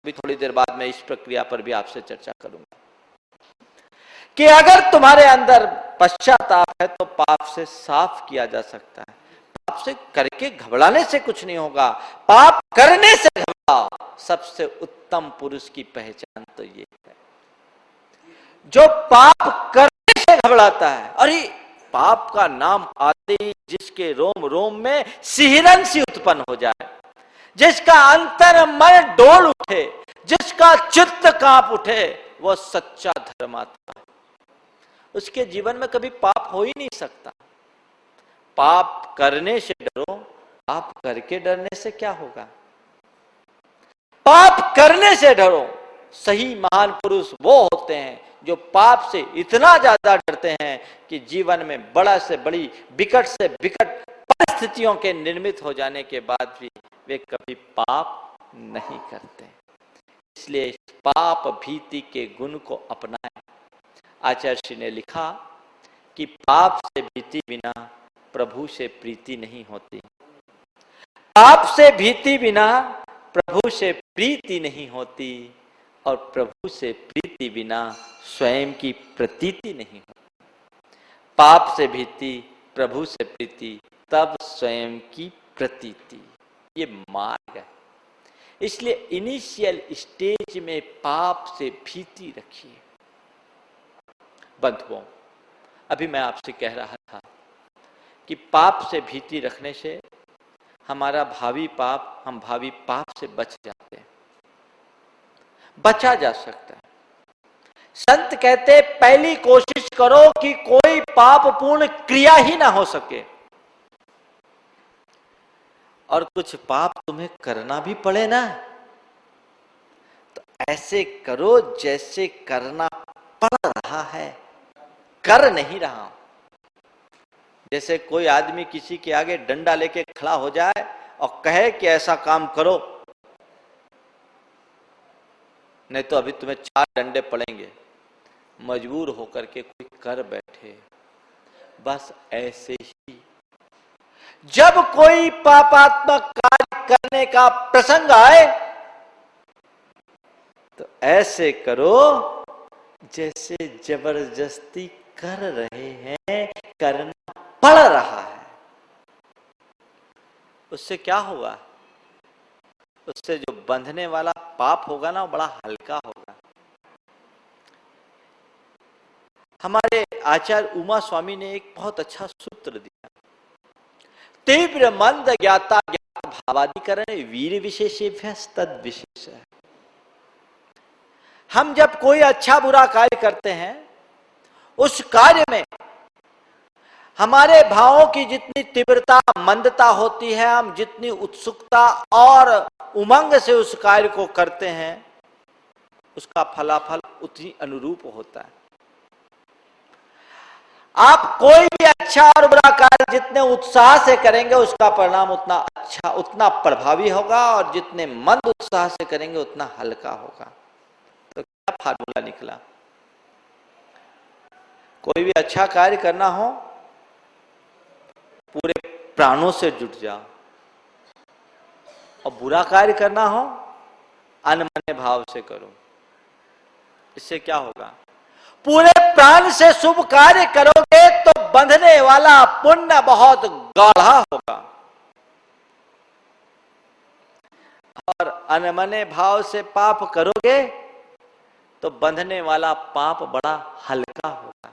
अभी थोड़ी देर बाद मैं इस प्रक्रिया पर भी आपसे चर्चा करूंगा कि अगर तुम्हारे अंदर पश्चाताप है तो पाप से साफ किया जा सकता है। पाप से करके घबराने से कुछ नहीं होगा, पाप करने से घबराओ। सबसे उत्तम पुरुष की पहचान तो ये है, जो पाप करने से घबराता है। अरे पाप का नाम आते ही जिसके रोम रोम में सिहरन सी उत्पन्न हो जाए, जिसका अंतर मन डोल उठे, जिसका चित्त कांप उठे, वो सच्चा धर्मात्मा। उसके जीवन में कभी पाप हो ही नहीं सकता। पाप करने से डरो, पाप करके डरने से क्या होगा? पाप करने से डरो। सही महान पुरुष वो होते हैं जो पाप से इतना ज्यादा डरते हैं कि जीवन में बड़ा से बड़ी, विकट से विकट परिस्थितियों के निर्मित हो जाने के बाद भी वे कभी पाप नहीं करते। इसलिए पाप भीति के गुण को अपनाएं। आचार्य श्री ने लिखा कि पाप से भीति बिना प्रभु से प्रीति नहीं होती। पाप से भीति बिना प्रभु से प्रीति नहीं होती, और प्रभु से प्रीति बिना स्वयं की प्रतीति नहीं होती। पाप से भीति, प्रभु से प्रीति, तब स्वयं की प्रतीति। ये मार्ग है। इसलिए इनिशियल स्टेज में पाप से भीति रखिए। बंधुओं, अभी मैं आपसे कह रहा था कि पाप से भीति रखने से हमारा भावी पाप, हम भावी पाप से बच जाते हैं, बचा जा सकता है। संत कहते पहली कोशिश करो कि कोई पाप पूर्ण क्रिया ही ना हो सके, और कुछ पाप तुम्हें करना भी पड़े ना, तो ऐसे करो जैसे करना पड़ रहा है, कर नहीं रहा। जैसे कोई आदमी किसी के आगे डंडा लेके खड़ा हो जाए और कहे कि ऐसा काम करो, नहीं तो अभी तुम्हें 4 डंडे पड़ेंगे, मजबूर होकर के कोई कर बैठे। बस ऐसे ही जब कोई पापात्मक कार्य करने का प्रसंग आए तो ऐसे करो जैसे जबरदस्ती कर रहे हैं, करना पड़ रहा है। उससे क्या होगा? उससे जो बंधने वाला पाप होगा ना, बड़ा हल्का होगा। हमारे आचार्य उमा स्वामी ने एक बहुत अच्छा सूत्र दिया, तीव्र मंद ज्ञाता ज्ञात भावाधिकरण वीर विशेषेभ्य तद विशेष है। हम जब कोई अच्छा बुरा कार्य करते हैं, उस कार्य में हमारे भावों की जितनी तीव्रता मंदता होती है, हम जितनी उत्सुकता और उमंग से उस कार्य को करते हैं, उसका फलाफल उतनी अनुरूप होता है। आप कोई भी अच्छा और बुरा कार्य जितने उत्साह से करेंगे, उसका परिणाम उतना अच्छा, उतना प्रभावी होगा, और जितने मंद उत्साह से करेंगे उतना हल्का होगा। तो क्या फार्मूला निकला? कोई भी अच्छा कार्य करना हो, पूरे प्राणों से जुट जाओ, और बुरा कार्य करना हो, अनमने भाव से करो। इससे क्या होगा? पूरे प्राण से शुभ कार्य करोगे तो बंधने वाला पुण्य बहुत गाढ़ा होगा, और अनमने भाव से पाप करोगे तो बंधने वाला पाप बड़ा हल्का होगा।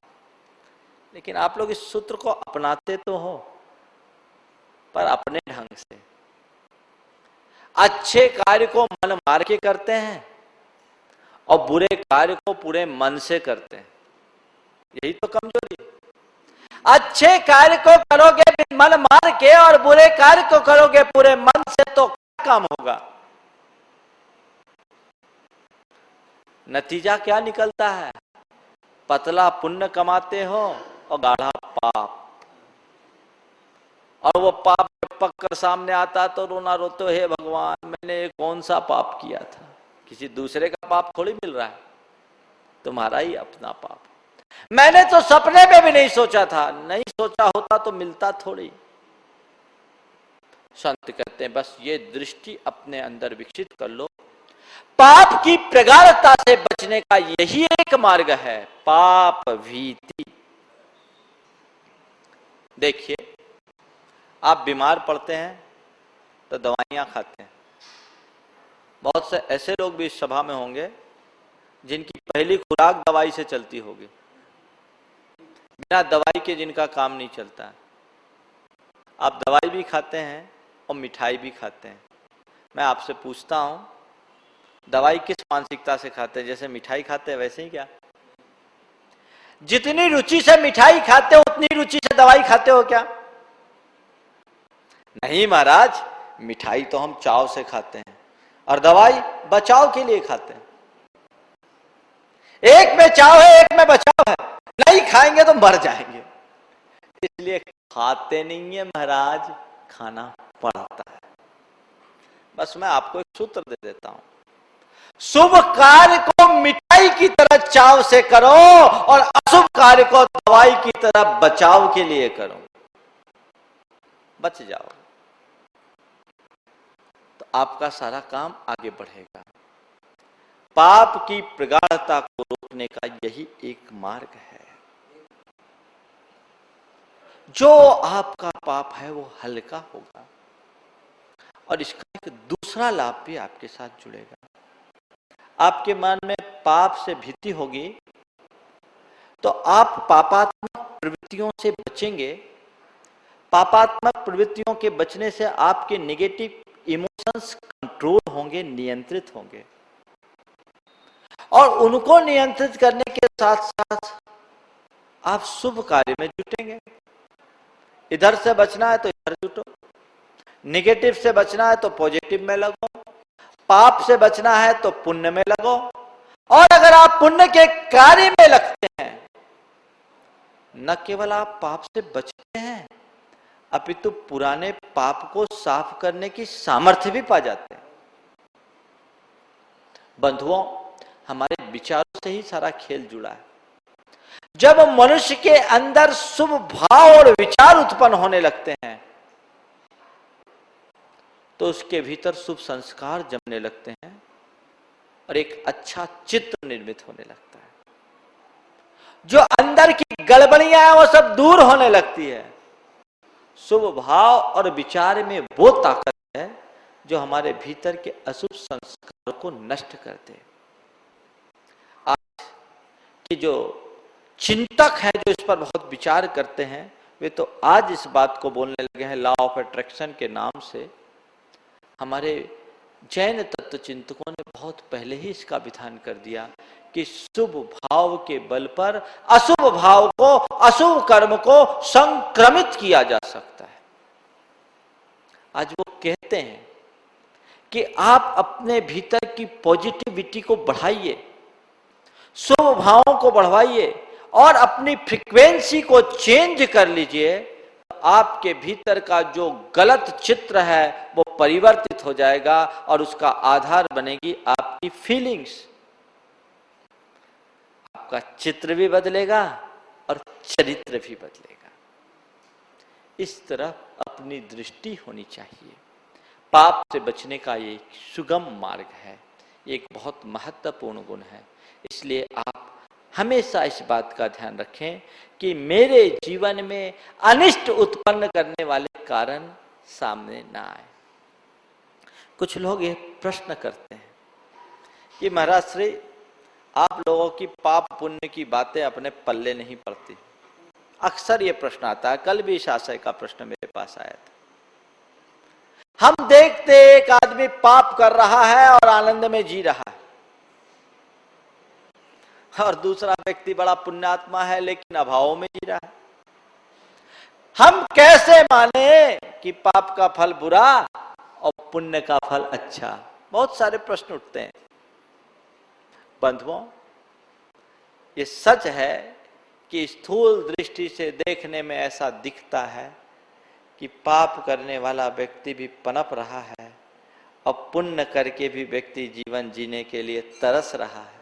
लेकिन आप लोग इस सूत्र को अपनाते तो हो, पर अपने ढंग से। अच्छे कार्य को मन मार के करते हैं और बुरे कार्य को पूरे मन से करते हैं। यही तो कमजोरी है। अच्छे कार्य को करोगे मन मार के और बुरे कार्य को करोगे पूरे मन से, तो क्या काम होगा? नतीजा क्या निकलता है? पतला पुण्य कमाते हो और गाढ़ा पाप, और वो पाप पक कर सामने आता तो रोना रोते, हे भगवान मैंने कौन सा पाप किया था, किसी दूसरे का पाप थोड़ी मिल रहा है, तुम्हारा ही अपना पाप। मैंने तो सपने में भी नहीं सोचा था, नहीं सोचा होता तो मिलता थोड़ी। संत कहते हैं बस ये दृष्टि अपने अंदर विकसित कर लो। पाप की प्रगाढ़ता से बचने का यही एक मार्ग है, पाप भीति। देखिए, आप बीमार पड़ते हैं तो दवाइयां खाते हैं। बहुत से ऐसे लोग भी इस सभा में होंगे जिनकी पहली खुराक दवाई से चलती होगी, बिना दवाई के जिनका काम नहीं चलता है। आप दवाई भी खाते हैं और मिठाई भी खाते हैं। मैं आपसे पूछता हूं, दवाई किस मानसिकता से खाते हैं? जैसे मिठाई खाते हैं वैसे ही क्या? जितनी रुचि से मिठाई खाते हो उतनी रुचि से दवाई खाते हो क्या? नहीं महाराज, मिठाई तो हम चाव से खाते हैं और दवाई बचाव के लिए खाते हैं। एक में चाव है, एक में बचाव है। नहीं खाएंगे तो मर जाएंगे, इसलिए खाते नहीं है महाराज, खाना पड़ता है। बस मैं आपको एक सूत्र दे देता हूं, शुभ कार्य को मिठाई की तरह चाव से करो और अशुभ कार्य को दवाई की तरह बचाव के लिए करो, बच जाओ तो आपका सारा काम आगे बढ़ेगा। पाप की प्रगाढ़ता को रोकने का यही एक मार्ग है। जो आपका पाप है वो हल्का होगा और इसका एक दूसरा लाभ भी आपके साथ जुड़ेगा। आपके मन में पाप से भीति होगी तो आप पापात्मक प्रवृत्तियों से बचेंगे। पापात्मक प्रवृत्तियों के बचने से आपके नेगेटिव इमोशंस कंट्रोल होंगे, नियंत्रित होंगे और उनको नियंत्रित करने के साथ साथ आप शुभ कार्य में जुटेंगे। इधर से बचना है तो इधर जुटो, नेगेटिव से बचना है तो पॉजिटिव में लगो, पाप से बचना है तो पुण्य में लगो। और अगर आप पुण्य के कार्य में लगते हैं, न केवल आप पाप से बचते हैं अपितु पुराने पाप को साफ करने की सामर्थ्य भी पा जाते हैं। बंधुओं, हमारे विचारों से ही सारा खेल जुड़ा है। जब मनुष्य के अंदर शुभ भाव और विचार उत्पन्न होने लगते हैं तो उसके भीतर शुभ संस्कार जमने लगते हैं और एक अच्छा चित्र निर्मित होने लगता है। जो अंदर की गड़बड़ियां हैं वो सब दूर होने लगती है। शुभ भाव और विचार में वो ताकत है जो हमारे भीतर के अशुभ संस्कारों को नष्ट करते हैं। आज के जो चिंतक हैं जो इस पर बहुत विचार करते हैं वे तो आज इस बात को बोलने लगे हैं लॉ ऑफ अट्रैक्शन के नाम से। हमारे जैन तत्व चिंतकों ने बहुत पहले ही इसका विधान कर दिया कि शुभ भाव के बल पर अशुभ भाव को, अशुभ कर्म को संक्रमित किया जा सकता है। आज वो कहते हैं कि आप अपने भीतर की पॉजिटिविटी को बढ़ाइए, शुभ भावों को बढ़वाइए और अपनी फ्रीक्वेंसी को चेंज कर लीजिए। आपके भीतर का जो गलत चित्र है वो परिवर्तित हो जाएगा और उसका आधार बनेगी आपकी फीलिंग्स। आपका चित्र भी बदलेगा और चरित्र भी बदलेगा। इस तरह अपनी दृष्टि होनी चाहिए। पाप से बचने का ये सुगम मार्ग है, एक बहुत महत्वपूर्ण गुण है। इसलिए आप हमेशा इस बात का ध्यान रखें कि मेरे जीवन में अनिष्ट उत्पन्न करने वाले कारण सामने ना आए। कुछ लोग ये प्रश्न करते हैं कि महाराज श्री आप लोगों की पाप पुण्य की बातें अपने पल्ले नहीं पड़ती। अक्सर ये प्रश्न आता है, कल भी इस आशय का प्रश्न मेरे पास आया था। हम देखते एक आदमी पाप कर रहा है और आनंद में जी रहा है और दूसरा व्यक्ति बड़ा पुण्यात्मा है लेकिन अभावों में जी रहा है। हम कैसे माने कि पाप का फल बुरा और पुण्य का फल अच्छा? बहुत सारे प्रश्न उठते हैं। बंधुओं, ये सच है कि स्थूल दृष्टि से देखने में ऐसा दिखता है कि पाप करने वाला व्यक्ति भी पनप रहा है अब पुण्य करके भी व्यक्ति जीवन जीने के लिए तरस रहा है,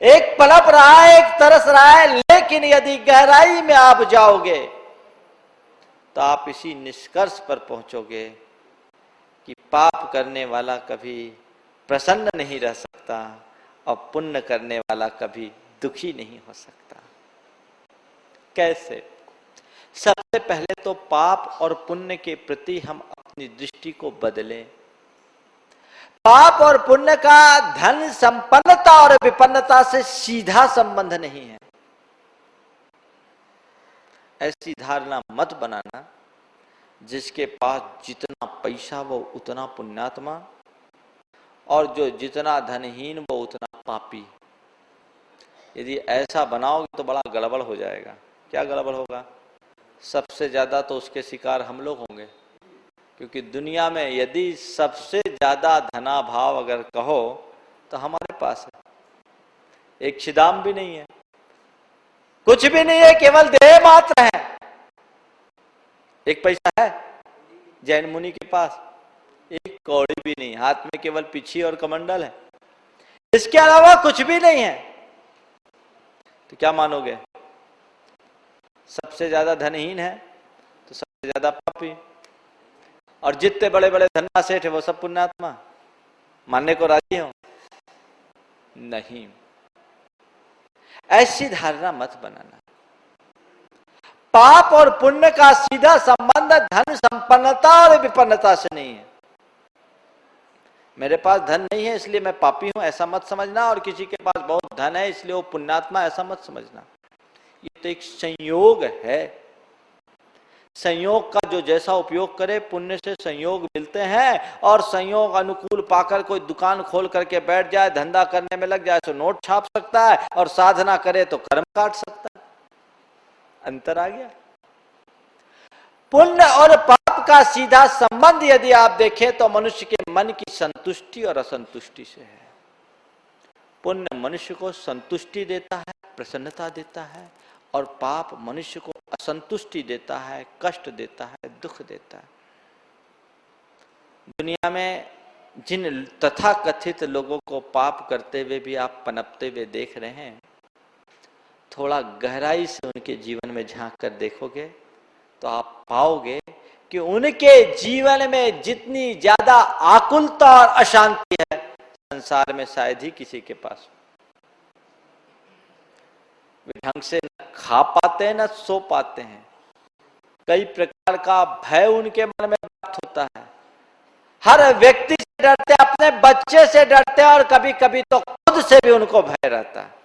एक पलप रहा है, एक तरस रहा है। लेकिन यदि गहराई में आप जाओगे तो आप इसी निष्कर्ष पर पहुंचोगे कि पाप करने वाला कभी प्रसन्न नहीं रह सकता और पुण्य करने वाला कभी दुखी नहीं हो सकता। कैसे? सबसे पहले तो पाप और पुण्य के प्रति हम अपनी दृष्टि को बदलें। पाप और पुण्य का धन संपन्नता और विपन्नता से सीधा संबंध नहीं है। ऐसी धारणा मत बनाना जिसके पास जितना पैसा वो उतना पुण्यात्मा और जो जितना धनहीन वो उतना पापी। यदि ऐसा बनाओगे तो बड़ा गड़बड़ हो जाएगा। क्या गड़बड़ होगा? सबसे ज्यादा तो उसके शिकार हम लोग होंगे, क्योंकि दुनिया में यदि सबसे ज्यादा धनाभाव अगर कहो तो हमारे पास है। एक छिदाम भी नहीं है, कुछ भी नहीं है, केवल देह मात्र है। एक पैसा है जैन मुनि के पास, एक कौड़ी भी नहीं, हाथ में केवल पिछी और कमंडल है, इसके अलावा कुछ भी नहीं है। तो क्या मानोगे? सबसे ज्यादा धनहीन है तो सबसे ज्यादा पापी, और जितने बड़े बड़े धन्ना सेठ है वो सब पुण्यात्मा। मानने को राजी हो? नहीं, ऐसी धारणा मत बनाना। पाप और पुण्य का सीधा संबंध धन संपन्नता और विपन्नता से नहीं है। मेरे पास धन नहीं है इसलिए मैं पापी हूं, ऐसा मत समझना, और किसी के पास बहुत धन है इसलिए वो पुण्यात्मा, ऐसा मत समझना। ये तो एक संयोग है। संयोग का जो जैसा उपयोग करे, पुण्य से संयोग मिलते हैं, और संयोग अनुकूल पाकर कोई दुकान खोल करके बैठ जाए, धंधा करने में लग जाए तो नोट छाप सकता है, और साधना करे तो कर्म काट सकता है। अंतर आ गया। पुण्य और पाप का सीधा संबंध यदि आप देखें तो मनुष्य के मन की संतुष्टि और असंतुष्टि से है। पुण्य मनुष्य को संतुष्टि देता है, प्रसन्नता देता है, और पाप मनुष्य को असंतुष्टि देता है, कष्ट देता है, दुख देता है। दुनिया में जिन तथाकथित लोगों को पाप करते हुए भी आप पनपते हुए देख रहे हैं, थोड़ा गहराई से उनके जीवन में झांक कर देखोगे तो आप पाओगे कि उनके जीवन में जितनी ज्यादा आकुलता और अशांति है, संसार में शायद ही किसी के पास। वे ढंग से न खा पाते हैं न सो पाते हैं। कई प्रकार का भय उनके मन में व्याप्त होता है। हर व्यक्ति से डरते, अपने बच्चे से डरते, और कभी कभी तो खुद से भी उनको भय रहता है।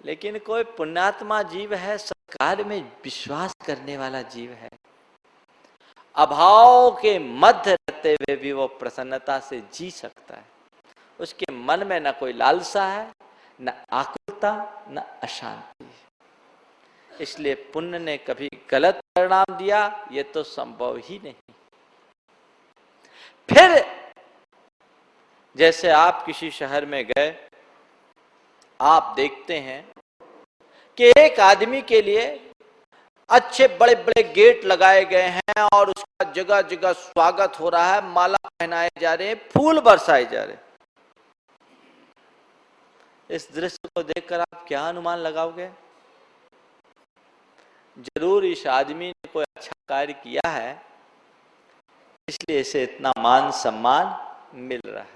लेकिन कोई पुण्यात्मा जीव है, सत्कार में विश्वास करने वाला जीव है, अभाव के मध्य रहते हुए भी वो प्रसन्नता से जी सकता है। उसके मन में न कोई लालसा है, न आकुलता, न अशांति। इसलिए पुण्य ने कभी गलत परिणाम दिया, ये तो संभव ही नहीं। फिर जैसे आप किसी शहर में गए, आप देखते हैं कि एक आदमी के लिए अच्छे बड़े बड़े गेट लगाए गए हैं, और उसका जगह जगह स्वागत हो रहा है, माला पहनाए जा रहे हैं, फूल बरसाए जा रहे हैं। इस दृश्य को देखकर आप क्या अनुमान लगाओगे? जरूर इस आदमी ने कोई अच्छा कार्य किया है, इसलिए इसे इतना मान सम्मान मिल रहा है।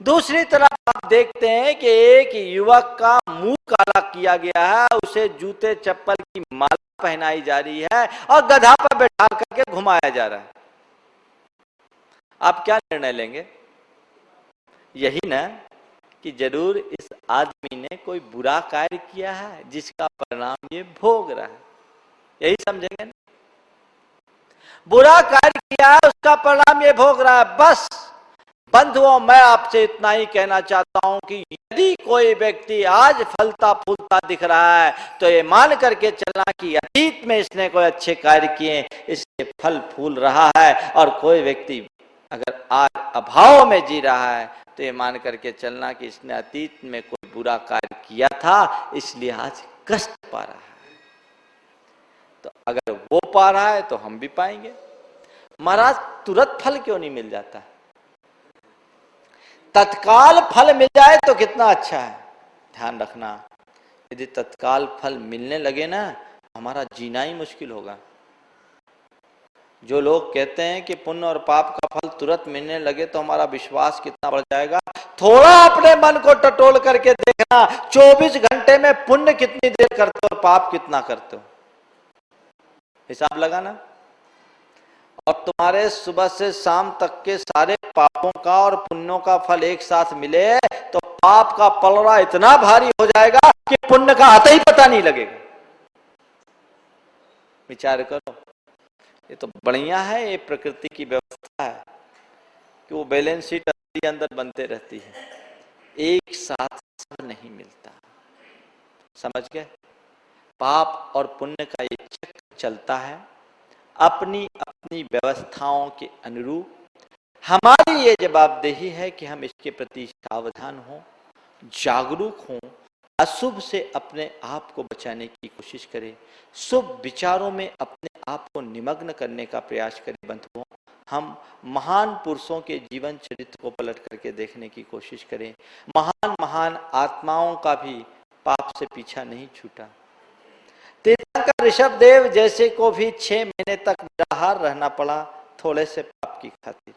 दूसरी तरफ आप देखते हैं कि एक युवक का मुंह काला किया गया है, उसे जूते चप्पल की माला पहनाई जा रही है, और गधा पर बैठा करके घुमाया जा रहा है। आप क्या निर्णय लेंगे? यही ना कि जरूर इस आदमी ने कोई बुरा कार्य किया है, जिसका परिणाम ये भोग रहा है। यही समझेंगे ना? बुरा कार्य किया है, उसका परिणाम ये भोग रहा है। बस बंधुओं, मैं आपसे इतना ही कहना चाहता हूं कि यदि कोई व्यक्ति आज फलता फूलता दिख रहा है तो ये मान करके चलना कि अतीत में इसने कोई अच्छे कार्य किए, इससे फल फूल रहा है। और कोई व्यक्ति अगर आज अभाव में जी रहा है तो ये मान करके चलना कि इसने अतीत में कोई बुरा कार्य किया था, इसलिए आज कष्ट पा रहा है। तो अगर वो पा रहा है तो हम भी पाएंगे। महाराज तुरंत फल क्यों नहीं मिल जाता? तत्काल फल मिल जाए तो कितना अच्छा है। ध्यान रखना, यदि तत्काल फल मिलने लगे ना, हमारा जीना ही मुश्किल होगा। जो लोग कहते हैं कि पुण्य और पाप का फल तुरंत मिलने लगे तो हमारा विश्वास कितना बढ़ जाएगा, थोड़ा अपने मन को टटोल करके देखना, 24 घंटे में पुण्य कितनी देर करते हो और पाप कितना करते हो, हिसाब लगाना। और तुम्हारे सुबह से शाम तक के सारे पापों का और पुण्यों का फल एक साथ मिले तो पाप का पलड़ा इतना भारी हो जाएगा कि पुण्य का हाथ ही पता नहीं लगेगा। विचार करो, ये तो बढ़िया है, ये प्रकृति की व्यवस्था है कि वो बैलेंस शीट अंदर बनते रहती है, एक साथ सब नहीं मिलता। समझ गए? पाप और पुण्य का ये चक्र चलता है अपनी अपनी व्यवस्थाओं के अनुरूप। हमारी ये जवाबदेही है कि हम इसके प्रति सावधान हों, जागरूक हों, अशुभ से अपने आप को बचाने की कोशिश करें, शुभ विचारों में अपने आप को निमग्न करने का प्रयास करें। बंधुओं, हम महान पुरुषों के जीवन चरित्र को पलट करके देखने की कोशिश करें। महान महान आत्माओं का भी पाप से पीछा नहीं छूटा। तीर्थंकर ऋषभदेव जैसे को भी 6 महीने तक निराहार रहना पड़ा थोड़े से पाप की खातिर।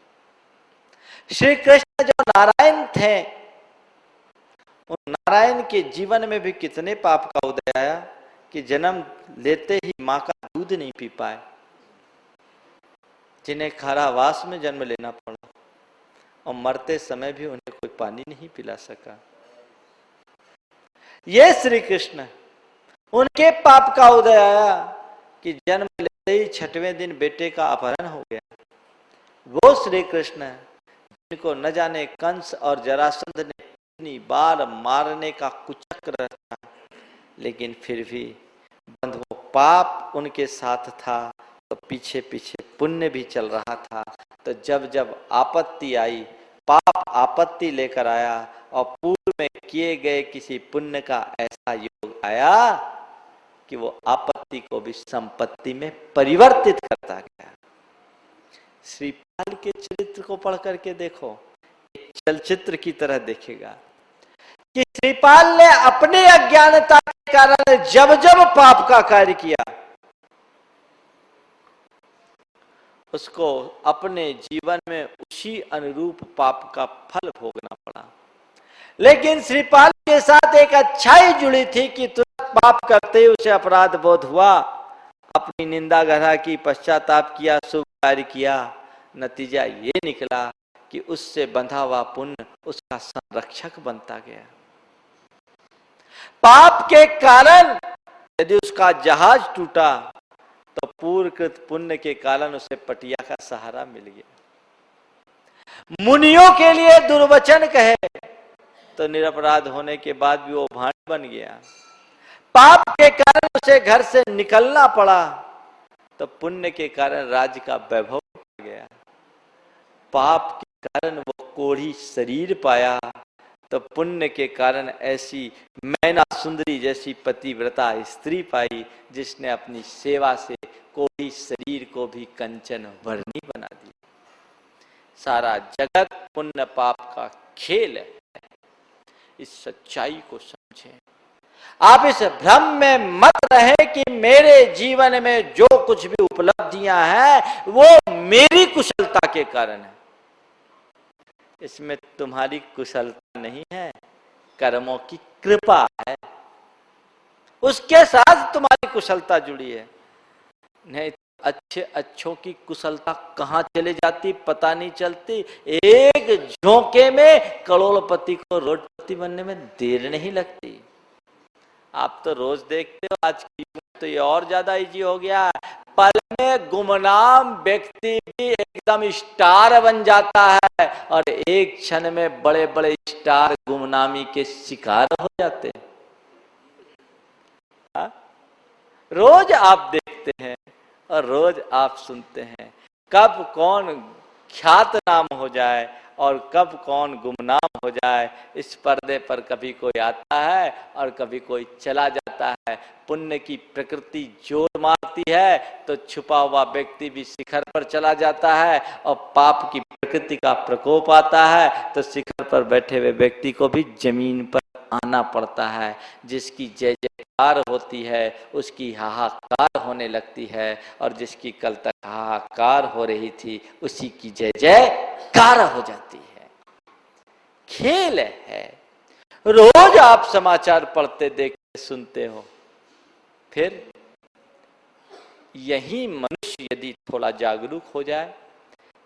श्री कृष्ण जो नारायण थे, उन नारायण के जीवन में भी कितने पाप का उदय आया कि जन्म लेते ही मां का दूध नहीं पी पाए, जिन्हें कारावास में जन्म लेना पड़ा और मरते समय भी उन्हें कोई पानी नहीं पिला सका। ये श्री कृष्ण, उनके पाप का उदय आया कि जन्म लेते ही 6वें दिन बेटे का अपहरण हो गया। वो श्री कृष्ण जिनको न जाने कंस और जरासंध ने कितनी बार मारने का कुचक्र रचा, लेकिन फिर भी बंधुओं पाप उनके साथ था तो पीछे पीछे पुण्य भी चल रहा था। तो जब जब आपत्ति आई, पाप आपत्ति लेकर आया और पूर्व में किए गए किसी पुण्य का ऐसा योग आया कि वो आपत्ति को भी संपत्ति में परिवर्तित करता गया। श्रीपाल के चरित्र को पढ़ करके देखो, एक चलचित्र की तरह देखेगा कि श्रीपाल ने अपने अज्ञानता के कारण जब जब पाप का कार्य किया, उसको अपने जीवन में उसी अनुरूप पाप का फल भोगना पड़ा। लेकिन श्रीपाल के साथ एक अच्छाई जुड़ी थी कि तुरंत पाप करते ही उसे अपराध बोध हुआ, अपनी निंदा गढ़ा की, पश्चाताप किया, शुभ कार्य किया। नतीजा ये निकला कि उससे बंधा हुआ पुण्य उसका संरक्षक बनता गया। पाप के कारण यदि उसका जहाज टूटा तो पूर्वकृत पुण्य के कारण उसे पटिया का सहारा मिल गया। मुनियों के लिए दुर्वचन कहे तो निरपराध होने के बाद भी वो भांड बन गया। पाप के कारण उसे घर से निकलना पड़ा तो पुण्य के कारण राज्य का वैभव आ गया। पाप के कारण वो कोढ़ी शरीर पाया तो पुण्य के कारण ऐसी मैना सुंदरी जैसी पतिव्रता स्त्री पाई जिसने अपनी सेवा से कोढ़ी शरीर को भी कंचन वर्णी बना दी। सारा जगत पुण्य पाप का खेल है। इस सच्चाई को समझें। आप इस भ्रम में मत रहे कि मेरे जीवन में जो कुछ भी उपलब्धियां हैं वो मेरी कुशलता के कारण है। इसमें तुम्हारी कुशलता नहीं है, कर्मों की कृपा है, उसके साथ तुम्हारी कुशलता जुड़ी है। नहीं अच्छे अच्छों की कुशलता कहाँ चले जाती पता नहीं चलती। एक झोंके में करोड़पति को रोडपति बनने में देर नहीं लगती। आप तो रोज देखते हो, आज की तो ये और ज्यादा इजी हो गया। पल में गुमनाम व्यक्ति भी एकदम स्टार बन जाता है और एक क्षण में बड़े बड़े स्टार गुमनामी के शिकार हो जाते हैं। रोज आप देखते हैं और रोज आप सुनते हैं। कब कौन ख्यात नाम हो जाए और कब कौन गुमनाम हो जाए, इस पर्दे पर कभी कोई आता है और कभी कोई चला जाता है। पुण्य की प्रकृति जोर मारती है तो छुपा हुआ व्यक्ति भी शिखर पर चला जाता है, और पाप की प्रकृति का प्रकोप आता है तो शिखर पर बैठे हुए व्यक्ति को भी जमीन पर आना पड़ता है। जिसकी जय जयकार होती है उसकी हाहाकार होने लगती है, और जिसकी कल तक हाहाकार हो रही थी उसी की जय जयकार हो जाती है। खेल है। रोज आप समाचार पढ़ते देखते सुनते हो। फिर यही मनुष्य यदि थोड़ा जागरूक हो जाए,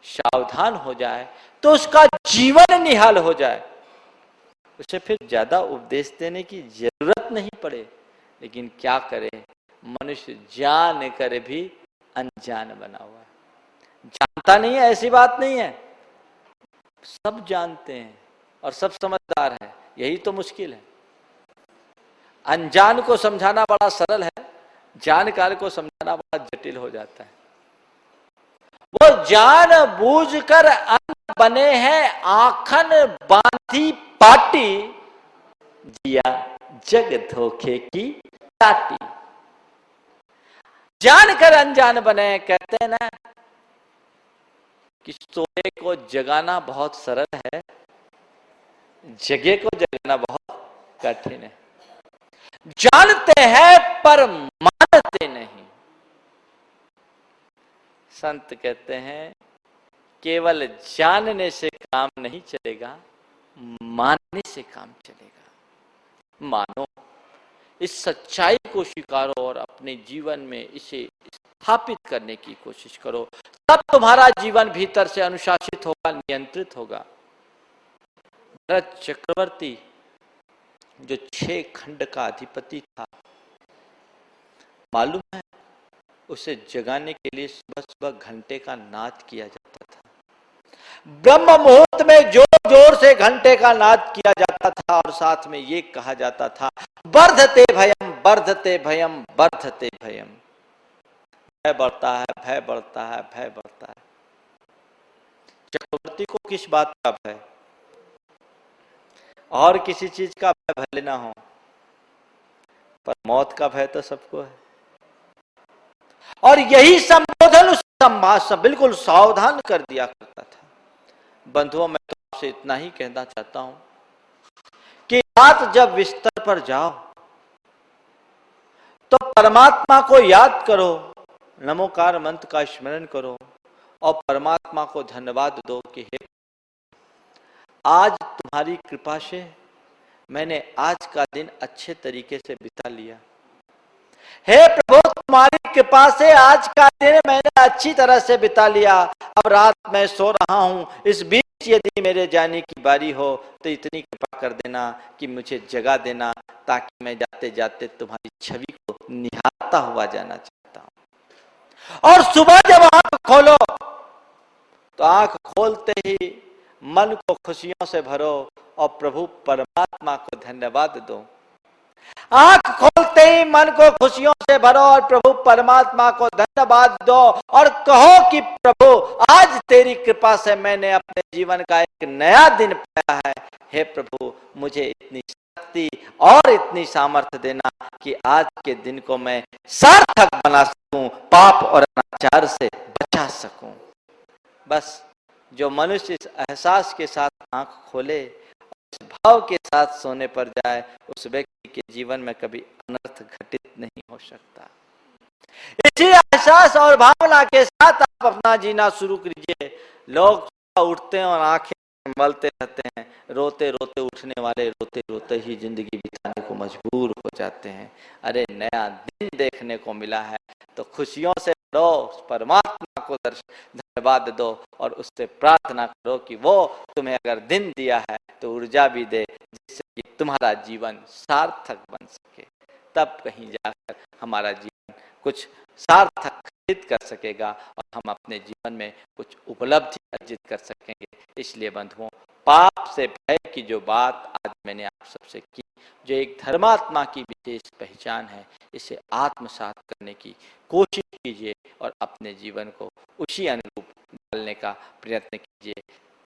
सावधान हो जाए, तो उसका जीवन निहाल हो जाए। उसे फिर ज्यादा उपदेश देने की जरूरत नहीं पड़े। लेकिन क्या करे, मनुष्य जान कर भी अनजान बना हुआ है। जानता नहीं है ऐसी बात नहीं है, सब जानते हैं और सब समझदार है, यही तो मुश्किल है। अनजान को समझाना बड़ा सरल है, जानकार को समझाना बड़ा जटिल हो जाता है। वो जान बूझकर अन्न बने हैं आखन बांधी पाटी, जिया जग धोखे की टाटी। जानकर अनजान बने, कहते हैं ना कि सोए को जगाना बहुत सरल है, जगे को जगाना बहुत कठिन है। जानते हैं पर मानते नहीं। संत कहते हैं केवल जानने से काम नहीं चलेगा, मानने से काम चलेगा। मानो, इस सच्चाई को स्वीकारो और अपने जीवन में इसे स्थापित करने की कोशिश करो, तब तुम्हारा जीवन भीतर से अनुशासित होगा, नियंत्रित होगा। भरत चक्रवर्ती जो 6 खंड का अधिपति था, मालूम है उसे जगाने के लिए सुबह सुबह घंटे का नाद किया जाता था। ब्रह्म मुहूर्त में जोर जोर से घंटे का नाद किया जाता था, और साथ में ये कहा जाता था, वर्धते भयम वर्धते भयम वर्धते भयम। भय बढ़ता है, भय बढ़ता है, भय बढ़ता है। चक्रवर्ती को किस बात का भय? और किसी चीज का भय भले ना हो, पर मौत का भय तो सबको है। और यही संबोधन उस बिल्कुल सावधान कर दिया करता था। बंधुओं, मैं तो आपसे इतना ही कहना चाहता हूं कि रात जब बिस्तर पर जाओ तो परमात्मा को याद करो, नमोकार मंत्र का स्मरण करो और परमात्मा को धन्यवाद दो कि हे, आज तुम्हारी कृपा से मैंने आज का दिन अच्छे तरीके से बिता लिया। हे प्रभु, तुम्हारी कृपा से आज का दिन मैंने अच्छी तरह से बिता लिया। अब रात मैं सो रहा हूं, इस बीच यदि मेरे जाने की बारी हो तो इतनी कृपा कर देना कि मुझे जगा देना, ताकि मैं जाते जाते तुम्हारी छवि को निहारता हुआ जाना चाहता हूं। और सुबह जब आंख खोलो तो आंख खोलते ही मन को खुशियों से भरो और प्रभु परमात्मा को धन्यवाद दो। आंख खोलते ही मन को खुशियों से भरो और प्रभु परमात्मा को धन्यवाद दो, और कहो कि प्रभु, आज तेरी कृपा से मैंने अपने जीवन का एक नया दिन पाया है। हे प्रभु, मुझे इतनी शक्ति और इतनी सामर्थ्य देना कि आज के दिन को मैं सार्थक बना सकूं, पाप और अनाचार से बचा सकूं। बस जो मनुष्य इस एहसास के साथ आंख खोले, इस भाव के साथ सोने पर जाए, उस व्यक्ति के जीवन में कभी अनर्थ घटित नहीं हो सकता। इसी एहसास और भावना के साथ आप अपना जीना शुरू कीजिए। लोग उठते हैं और आंखें मलते रहते हैं, रोते रोते उठने वाले रोते रोते ही जिंदगी बिताने को मजबूर हो जाते हैं। अरे, नया दिन देखने को मिला है तो खुशियों से रो, परमात्मा को धन्यवाद दो और उससे प्रार्थना करो कि वो तुम्हें अगर दिन दिया है तो ऊर्जा भी दे, जिससे कि तुम्हारा जीवन सार्थक बन सके। तब कहीं जाकर हमारा जीवन कुछ सार्थक अर्जित कर सकेगा और हम अपने जीवन में कुछ उपलब्धि अर्जित कर सकेंगे। इसलिए बंधुओं, पाप से भय की जो बात आज मैंने आप सबसे की, जो एक धर्मात्मा की विशेष पहचान है, इसे आत्मसात करने की कोशिश कीजिए और अपने जीवन को उसी अनुरूप डालने का प्रयत्न कीजिए।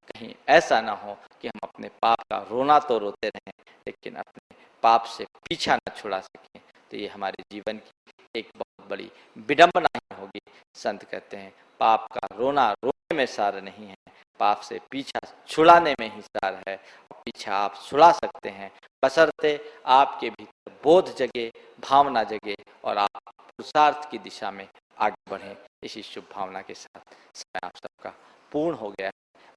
कहीं ऐसा ना हो कि हम अपने पाप का रोना तो रोते रहें लेकिन अपने पाप से पीछा न छुड़ा सकें। तो ये हमारे जीवन की एक बहुत बड़ी विडंबना ही होगी। संत कहते हैं पाप का रोना रोने में सार नहीं है, पाप से पीछा छुड़ाने में ही सार है। पीछा आप छुड़ा सकते हैं बशर्ते आपके भीतर बोध जगे, भावना जगे और आप पुरुषार्थ की दिशा में आगे बढ़ें। इसी शुभ भावना के साथ समय आप सबका पूर्ण हो गया।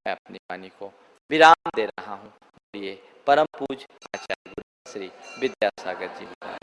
मैं अपनी वाणी को विराम दे रहा हूँ। ये परम पूज आचार्य गुरु श्री विद्यासागर जी।